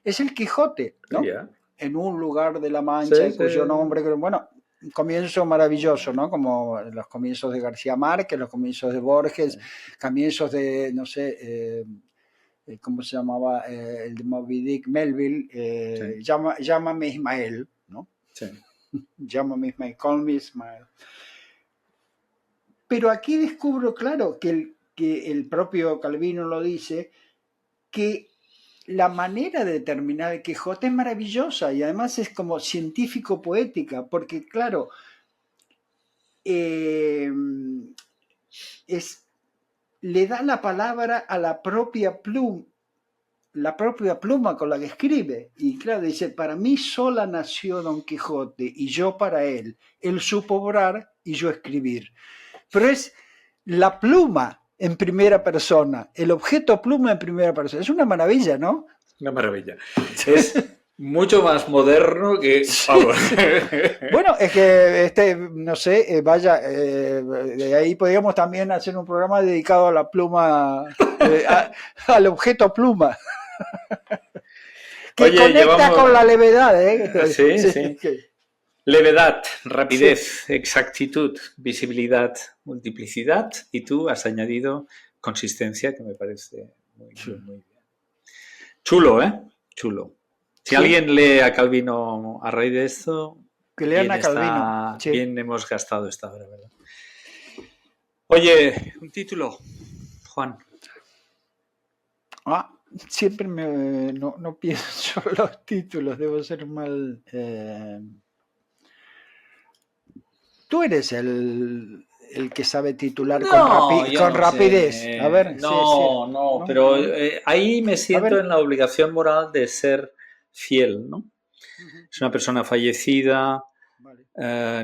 es el Quijote, ¿no? Yeah. En un lugar de la Mancha, Sí, en cuyo sí. nombre, bueno, un comienzo maravilloso, ¿no? Como los comienzos de García Márquez, los comienzos de Borges, comienzos de, no sé, ¿cómo se llamaba? El de Moby Dick, Melville, Sí, llámame Ismael, ¿no? sí. Llámame Ismael, call me Ismael. Pero aquí descubro, claro, que el propio Calvino lo dice, que la manera de terminar el Quijote es maravillosa y además es como científico-poética, porque claro, eh, le da la palabra a la propia pluma con la que escribe. Y claro, dice, para mí sola nació Don Quijote y yo para él. Él supo obrar y yo escribir. Pero es la pluma en primera persona, el objeto pluma en primera persona. Es una maravilla, ¿no? Una maravilla. Es mucho más moderno que... Sí, Vamos. sí. Bueno, es que, no sé, vaya, de ahí podríamos también hacer un programa dedicado a la pluma, al objeto pluma, que Oye, conecta con la llevamos... levedad, ¿eh? Sí, Sí, sí. sí, Levedad, sí. rapidez, exactitud, visibilidad, multiplicidad y tú has añadido consistencia que me parece muy, muy, Sí. muy bien. Chulo, ¿eh? Chulo. Si Sí, alguien lee a Calvino a raíz de esto, que lean a Calvino. Sí. bien hemos gastado esta hora, ¿verdad? Oye, un título, Juan. Siempre no pienso los títulos, debo ser mal. Tú eres el que sabe titular No, yo con no rapidez. A sé. ver, sí, sí. No, no, No, pero a ver. ahí me A siento ver. en la obligación moral de ser fiel, ¿no? Es una persona fallecida, Vale.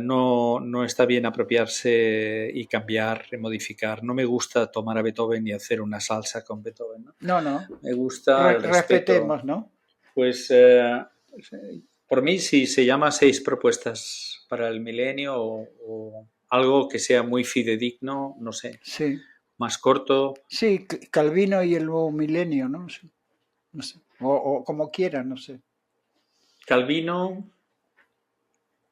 no está bien apropiarse y cambiar y modificar. No me gusta tomar a Beethoven y hacer una salsa con Beethoven, ¿no? No, no. Me gusta el respeto. Respetemos, ¿no? Pues por mí, si se llama 6 propuestas para el milenio o algo que sea muy fidedigno, no sé, Sí. más corto. Sí, Calvino y el nuevo milenio, ¿no? Sí, no sé. O como quieran, no sé. Calvino,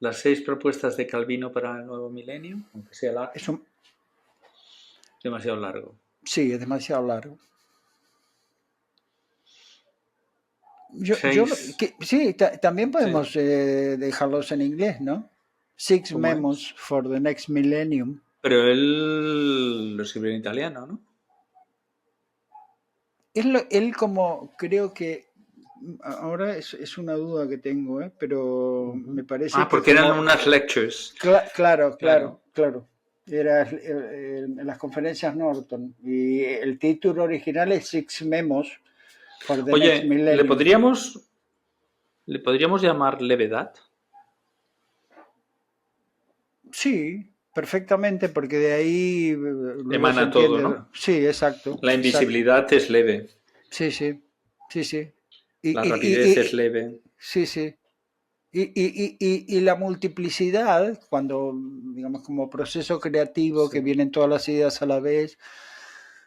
las 6 propuestas de Calvino para el nuevo milenio, aunque sea largo, Eso, demasiado largo. sí, es demasiado largo. Seis, Sí, también sí, podemos dejarlos en inglés, ¿no? Six ¿cómo Memos es? for the Next Millennium. Pero él lo escribió en italiano, ¿no? Él como creo que ahora es una duda que tengo, pero me parece que Porque eran como unas lectures. claro, Claro. claro, claro. Era en las conferencias Norton y el título original es Six Memos for the Next Oye, Millennium. ¿le podríamos llamar levedad? Sí, perfectamente, porque de ahí emana todo, ¿no? Sí, exacto. La invisibilidad es leve. Sí, sí, sí, sí. La rapidez es leve. Sí, sí. Y la multiplicidad, cuando, digamos, como proceso creativo, Sí. que vienen todas las ideas a la vez,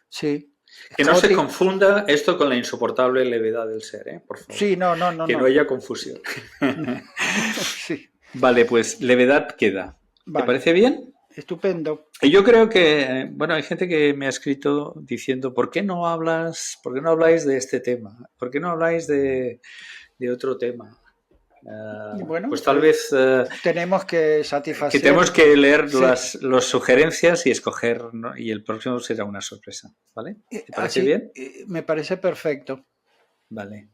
sí. Que no se confunda esto con la insoportable levedad del ser, por favor. Sí, no. Que no haya confusión. Sí. Vale, pues levedad queda. ¿Te parece bien? Estupendo. Y yo creo que, bueno, hay gente que me ha escrito diciendo, ¿por qué no habláis de este tema? ¿Por qué no habláis de otro tema? Bueno, pues tal vez tenemos que satisfacer. Que tenemos que leer las sugerencias y escoger, ¿no? Y el próximo será una sorpresa, ¿vale? ¿Te parece bien? Me parece perfecto. Vale.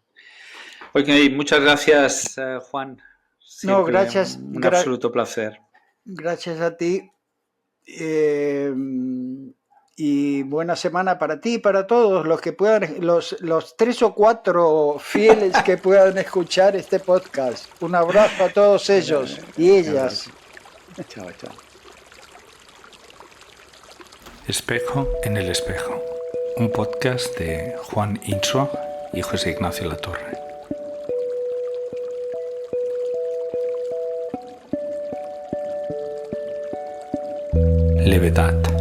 Oye, muchas gracias, Juan. Siempre no, gracias. Un absoluto placer. Gracias a ti. Y buena semana para ti y para todos los que puedan, los 3 o 4 fieles que puedan escuchar este podcast. Un abrazo a todos ellos y ellas. Chao, chao. Espejo en el espejo, un podcast de Juan Insua y José Ignacio Latorre. Levedad.